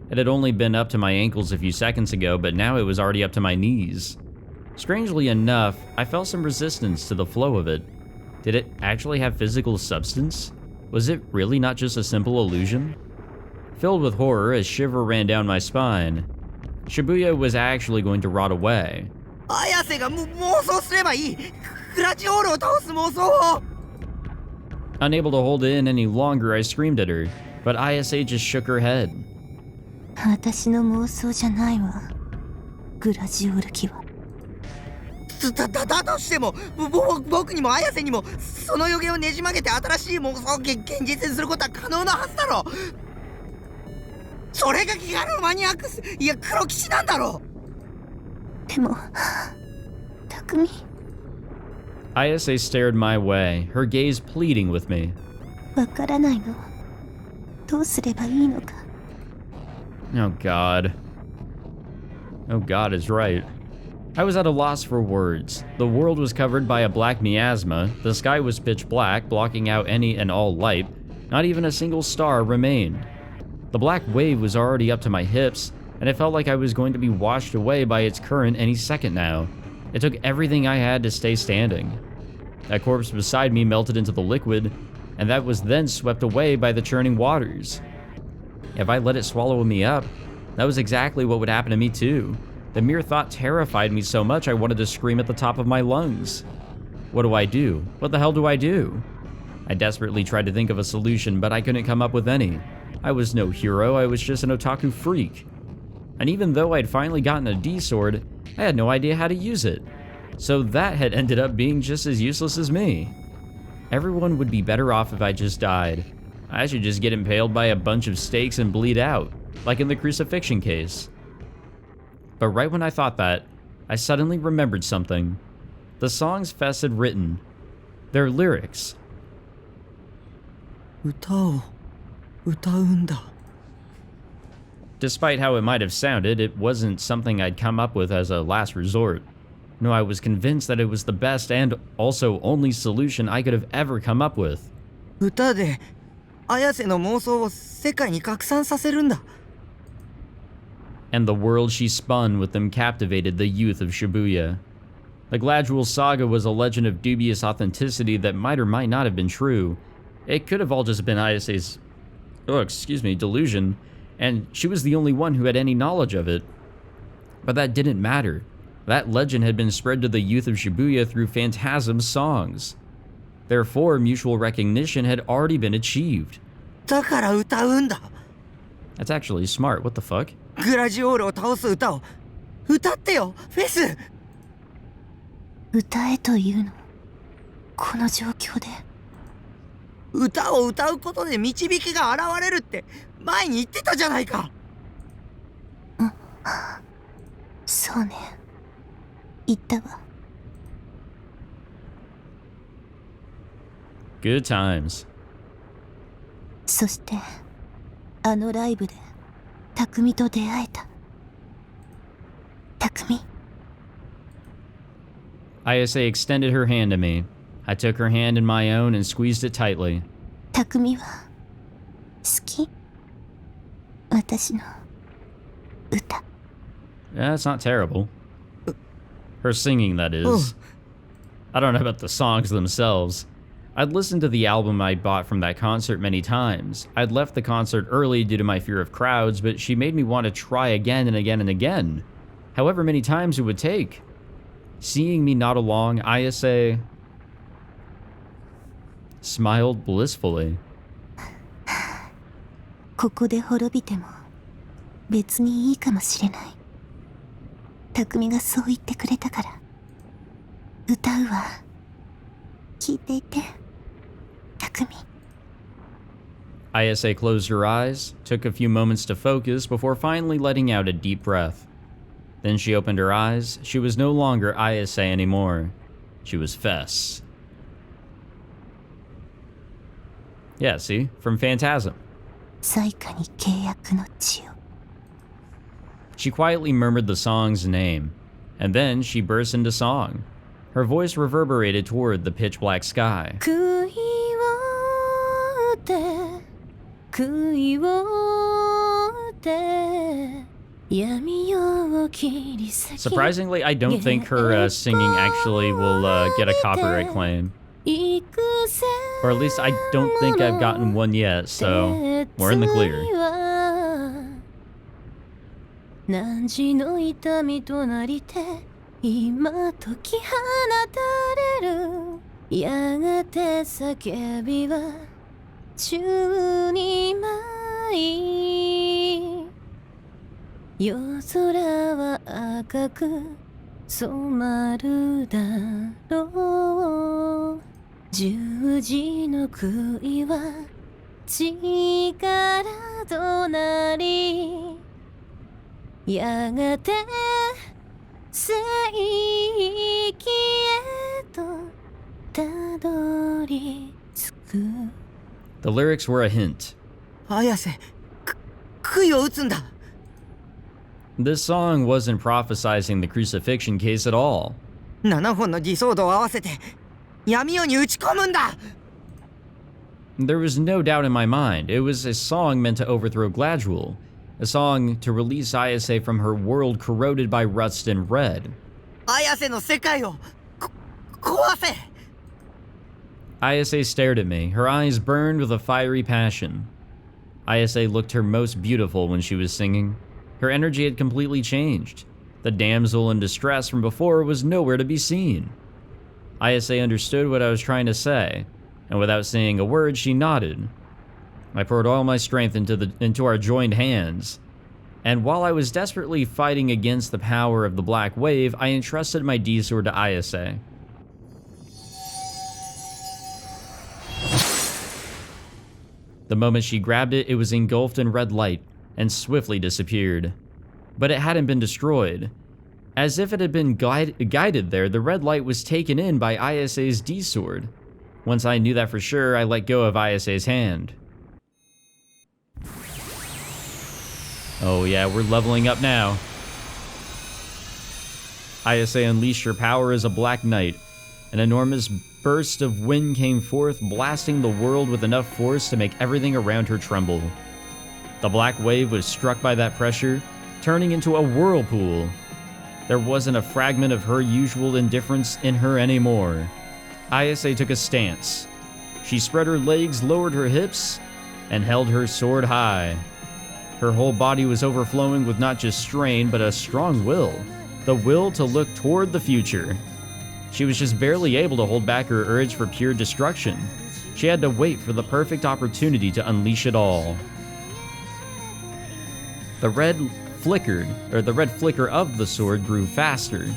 It had only been up to my ankles a few seconds ago, but now it was already up to my knees. Strangely enough, I felt some resistance to the flow of it. Did it actually have physical substance? Was it really not just a simple illusion? Filled with horror, a shiver ran down my spine. Shibuya was actually going to rot away. 綾瀬が妄想すればいいグラジオールを倒す妄想を Unable to hold it in any longer, I screamed at her, but Ayase just shook her head. 私の妄想じゃないわ。グラジオール機は。だとしても僕にも綾瀬にもその予言をねじ曲げて新しい妄想を現実にすることは可能なはずだろ。それがギガロマニアックス、いや黒騎士なんだろ。でも、匠。Ayase stared my way, her gaze pleading with me. わからないの。どうすればいいのか。Oh God. Oh God is right. I was at a loss for words. The world was covered by a black miasma, the sky was pitch black, blocking out any and all light. Not even a single star remained. The black wave was already up to my hips, and it felt like I was going to be washed away by its current any second now. It took everything I had to stay standing. That corpse beside me melted into the liquid, and that was then swept away by the churning waters. If I let it swallow me up, that was exactly what would happen to me too. The mere thought terrified me so much I wanted to scream at the top of my lungs. What do I do? What the hell do I do? I desperately tried to think of a solution, but I couldn't come up with any. I was no hero, I was just an otaku freak. And even though I'd finally gotten a D-sword, I had no idea how to use it. So that had ended up being just as useless as me. Everyone would be better off if I just died. I should just get impaled by a bunch of stakes and bleed out, like in the crucifixion case. But right when I thought that, I suddenly remembered something. The songs Fess had written. Their lyrics. 歌を歌うんだ。 Despite how it might have sounded, it wasn't something I'd come up with as a last resort. No, I was convinced that it was the best and also only solution I could have ever come up with. 歌で綾瀬の妄想を世界に拡散させるんだ。 And the world she spun with them captivated the youth of Shibuya. The Gladwell saga was a legend of dubious authenticity that might or might not have been true. It could have all just been Ayase's, delusion, and she was the only one who had any knowledge of it. But that didn't matter. That legend had been spread to the youth of Shibuya through Phantasm's songs. Therefore, mutual recognition had already been achieved. だから歌うんだ。 That's actually smart, what the fuck? グラジオールを倒す歌を歌ってよ、フェス。歌えというの。この状況で。歌を歌うことで導きが現れるって前に言ってたじゃないか。そうね。言ったわ。Good times. そして、あのライブで、匠と出会えた。匠。Ayase extended her hand to me. I took her hand in my own and squeezed it tightly. 匠は、好き？私の、歌。Yeah, it's not terrible. Her singing, that is. I don't know about the songs themselves. I'd listened to the album I bought from that concert many times. I'd left the concert early due to my fear of crowds, but she made me want to try again and again and again. However many times it would take. Seeing me nod along, Ayase smiled blissfully. ここで滅びても、別にいいかもしれない。匠がそう言ってくれたから。歌うわ。聞いていて。匠。Ayase closed her eyes, took a few moments to focus before finally letting out a deep breath. Then she opened her eyes. She was no longer Ayase anymore. She was Fess. Yeah, see? From Phantasm. 最下に契約の地を。She quietly murmured the song's name, and then she burst into song. Her voice reverberated toward the pitch black sky. 悔いをって悔をて闇夜を切り裂き Surprisingly, I don't think her singing actually will get a copyright claim. Or at least I don't think I've gotten one yet, so we're in the clear. 汝の痛みとなりて今解き放たれるやがて叫びは宙に舞い夜空は赤く染まるだろう十字の杭は力となりやがて聖域へとたどり着く The lyrics were a hint. 綾瀬、杭を打つんだ。 This song wasn't prophesizing the crucifixion case at all. 7本の偽ソードを合わせて闇夜に打ち込むんだ。 There was no doubt in my mind. It was a song meant to overthrow Gladwell. A song to release Ayase from her world corroded by rust and red. 綾瀬の世界を壊せ。 Ayase stared at me, her eyes burned with a fiery passion. Ayase looked her most beautiful when she was singing. Her energy had completely changed. The damsel in distress from before was nowhere to be seen. Ayase understood what I was trying to say, and without saying a word, she nodded. I poured all my strength into our joined hands, and while I was desperately fighting against the power of the Black Wave, I entrusted my D-sword to Ayase. The moment she grabbed it, it was engulfed in red light and swiftly disappeared. But it hadn't been destroyed. As if it had been guided there, the red light was taken in by Ayase's D-sword. Once I knew that for sure, I let go of Ayase's hand. Oh yeah, we're leveling up now. Ayase unleashed her power as a black knight. An enormous burst of wind came forth, blasting the world with enough force to make everything around her tremble. The black wave was struck by that pressure, turning into a whirlpool. There wasn't a fragment of her usual indifference in her anymore. Ayase took a stance. She spread her legs, lowered her hips, and held her sword high. Her whole body was overflowing with not just strain, but a strong will. The will to look toward the future. She was just barely able to hold back her urge for pure destruction. She had to wait for the perfect opportunity to unleash it all. The red flicker of the sword grew faster.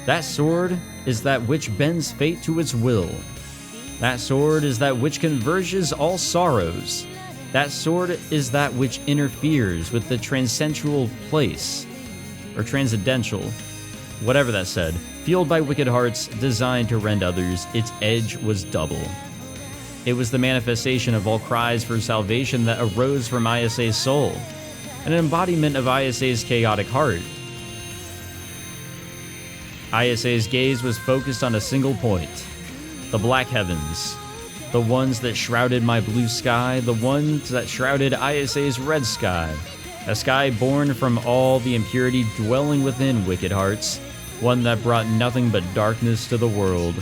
That sword is that which bends fate to its will. That sword is that which converges all sorrows. That sword is that which interferes with the transcendental place, or transcendental, whatever that said. Fueled by wicked hearts, designed to rend others, its edge was double. It was the manifestation of all cries for salvation that arose from Ayase's soul, an embodiment of Ayase's chaotic heart. Ayase's gaze was focused on a single point: the black heavens. The ones that shrouded my blue sky, the ones that shrouded Ayase's red sky. A sky born from all the impurity dwelling within wicked hearts, one that brought nothing but darkness to the world.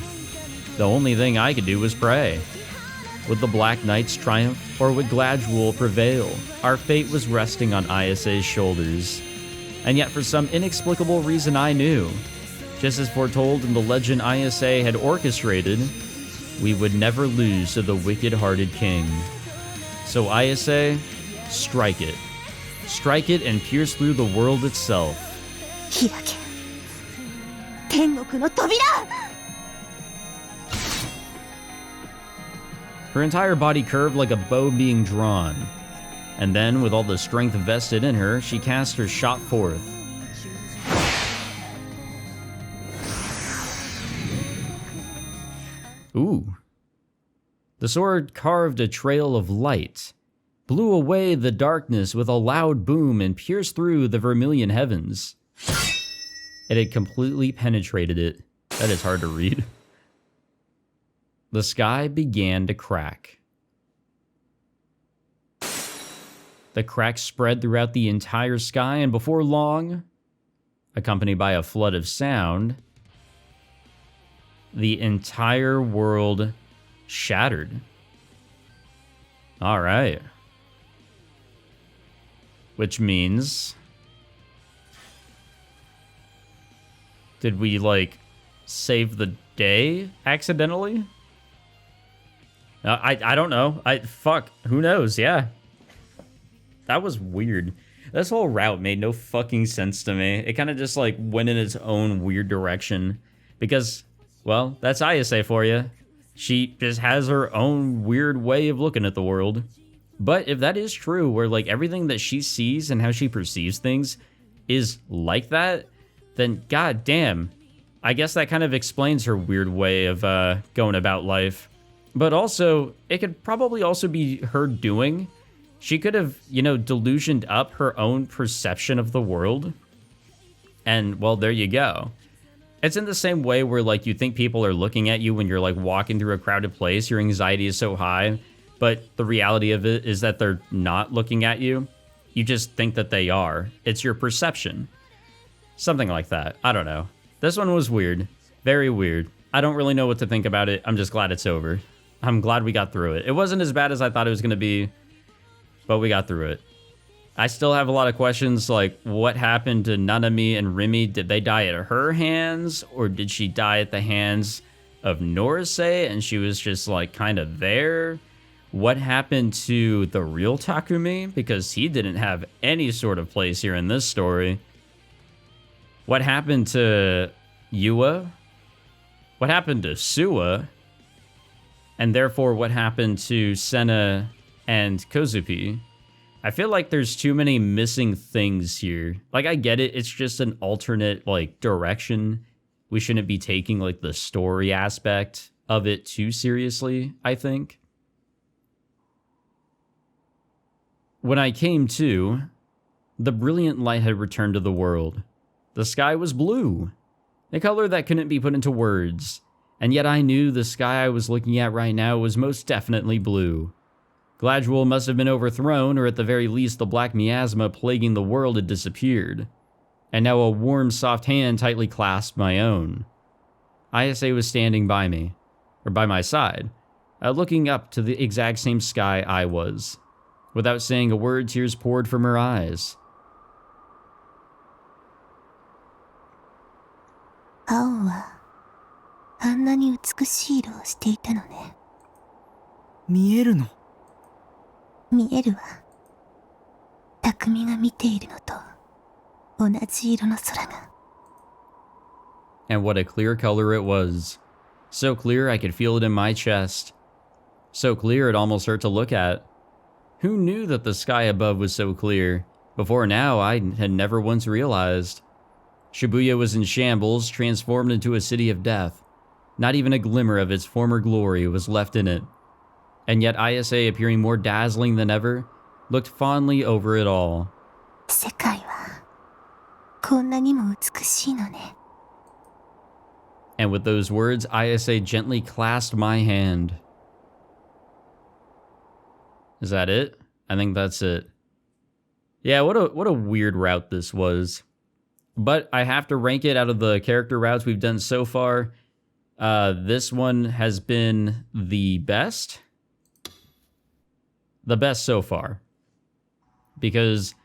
The only thing I could do was pray. Would the Black Knights triumph, or would Gladwell prevail? Our fate was resting on Ayase's shoulders. And yet for some inexplicable reason I knew, just as foretold in the legend Ayase had orchestrated, we would never lose to the wicked-hearted king. So Ayase, strike it. Strike it and pierce through the world itself. 開け天国の扉 Her entire body curved like a bow being drawn. And then, with all the strength vested in her, she cast her shot forth. Ooh. The sword carved a trail of light, blew away the darkness with a loud boom, and pierced through the vermilion heavens. It had completely penetrated it. That is hard to read. The sky began to crack. The cracks spread throughout the entire sky, and before long, accompanied by a flood of sound, the entire world shattered. All right. Which means... Did we, like, save the day accidentally? I don't know. Fuck. Who knows? Yeah. That was weird. This whole route made no fucking sense to me. It kind of just, like, went in its own weird direction. Because, well, that's Ayase for you. She just has her own weird way of looking at the world. But if that is true, where, like, everything that she sees and how she perceives things is like that, then goddamn, I guess that kind of explains her weird way of going about life. But also, it could probably also be her doing. She could have, you know, delusioned up her own perception of the world. And, well, there you go. It's in the same way where, like, you think people are looking at you when you're, like, walking through a crowded place. Your anxiety is so high. But the reality of it is that they're not looking at you. You just think that they are. It's your perception. Something like that. I don't know. This one was weird. Very weird. I don't really know what to think about it. I'm just glad it's over. I'm glad we got through it. It wasn't as bad as I thought it was going to be, but we got through it. I still have a lot of questions, like what happened to Nanami and Rimi? Did they die at her hands, or did she die at the hands of Norisei and she was just like kind of there? What happened to the real Takumi? Because he didn't have any sort of place here in this story. What happened to Yua? What happened to Suwa? And therefore, what happened to Senna and Kozupi? I feel like there's too many missing things here. Like, I get it. It's just an alternate, like, direction. We shouldn't be taking, like, the story aspect of it too seriously, I think. When I came to, the brilliant light had returned to the world. The sky was blue, a color that couldn't be put into words, and yet I knew the sky I was looking at right now was most definitely blue. Gladwell must have been overthrown, or at the very least the black miasma plaguing the world had disappeared, and now a warm, soft hand tightly clasped my own. Ayase was standing by me, or by my side, looking up to the exact same sky I was. Without saying a word, tears poured from her eyes. 青はあんなに美しい色をしていたのね。見えるの？見えるわ。匠が見ているのと同じ色の空が。And what a clear color it was. So clear I could feel it in my chest. So clear it almost hurt to look at. Who knew that the sky above was so clear? Before now, I had never once realized. Shibuya was in shambles, transformed into a city of death. Not even a glimmer of its former glory was left in it. And yet Ayase, appearing more dazzling than ever, looked fondly over it all. 世界はこんなにも美しいのね。 And with those words, Ayase gently clasped my hand. Is that it? I think that's it. Yeah, what a weird route this was. But I have to rank it out of the character routes we've done so far. This one has been the best. The best so far. Because,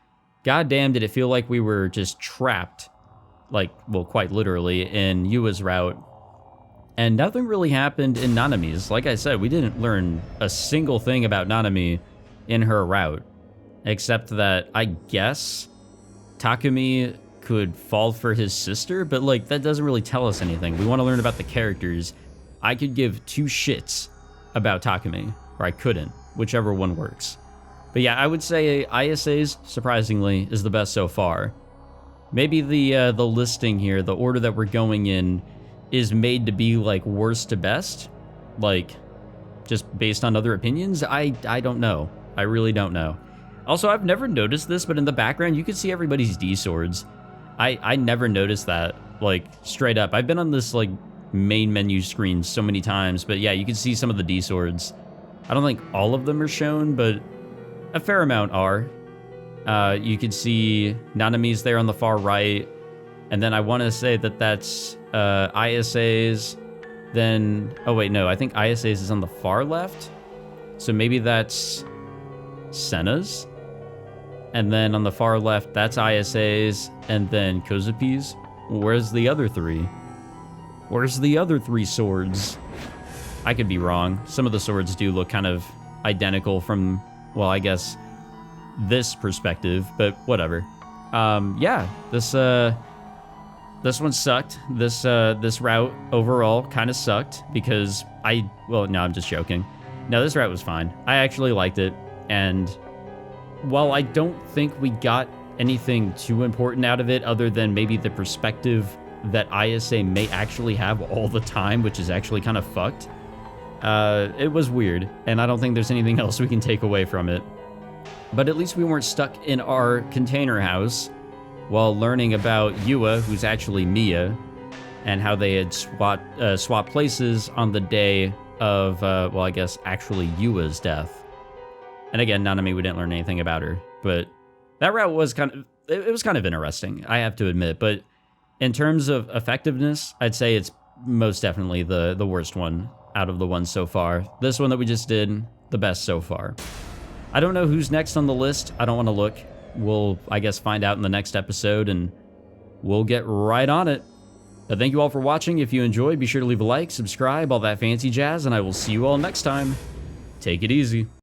goddamn, did it feel like we were just trapped. Like, well, quite literally, in Yua's route. And nothing really happened in Nanami's. Like I said, we didn't learn a single thing about Nanami in her route. Except that, I guess, Takumi could fall for his sister, but like, that doesn't really tell us anything. We want to learn about the characters. I could give two shits about Takumi, or I couldn't, whichever one works. But yeah, I would say Ayase's, surprisingly, is the best so far. Maybe the listing here, the order that we're going in, is made to be like worst to best, like just based on other opinions. I don't know. I really don't know. Also, I've never noticed this, but in the background you can see everybody's D swords. I never noticed that, like, straight up. I've been on this like main menu screen so many times, but yeah, you can see some of the D swords. I don't think all of them are shown, but a fair amount are. You can see Nanami's there on the far right. And then I want to say that that's Ayase's. Then, oh wait, no, I think Ayase's is on the far left. So maybe that's Senna's. And then on the far left, that's Ayase's. And then Kozupi's. Where's the other three? Where's the other three swords? I could be wrong. Some of the swords do look kind of identical from, well, I guess this perspective, but whatever. Yeah, this one sucked. This route overall kind of sucked because well, no, I'm just joking. No, this route was fine. I actually liked it, and while I don't think we got anything too important out of it other than maybe the perspective that Ayase may actually have all the time, which is actually kind of fucked, it was weird, and I don't think there's anything else we can take away from it. But at least we weren't stuck in our container house while learning about Yua, who's actually Mia, and how they had swapped places on the day of, well, I guess actually Yua's death. And again, Nanami, we didn't learn anything about her, but that route was it was kind of interesting, I have to admit. But in terms of effectiveness, I'd say it's most definitely the worst one out of the ones so far. This one that we just did, the best so far. I don't know who's next on the list. I don't want to look. We'll, I guess, find out in the next episode, and we'll get right on it. But thank you all for watching. If you enjoyed, be sure to leave a like, subscribe, all that fancy jazz, and I will see you all next time. Take it easy.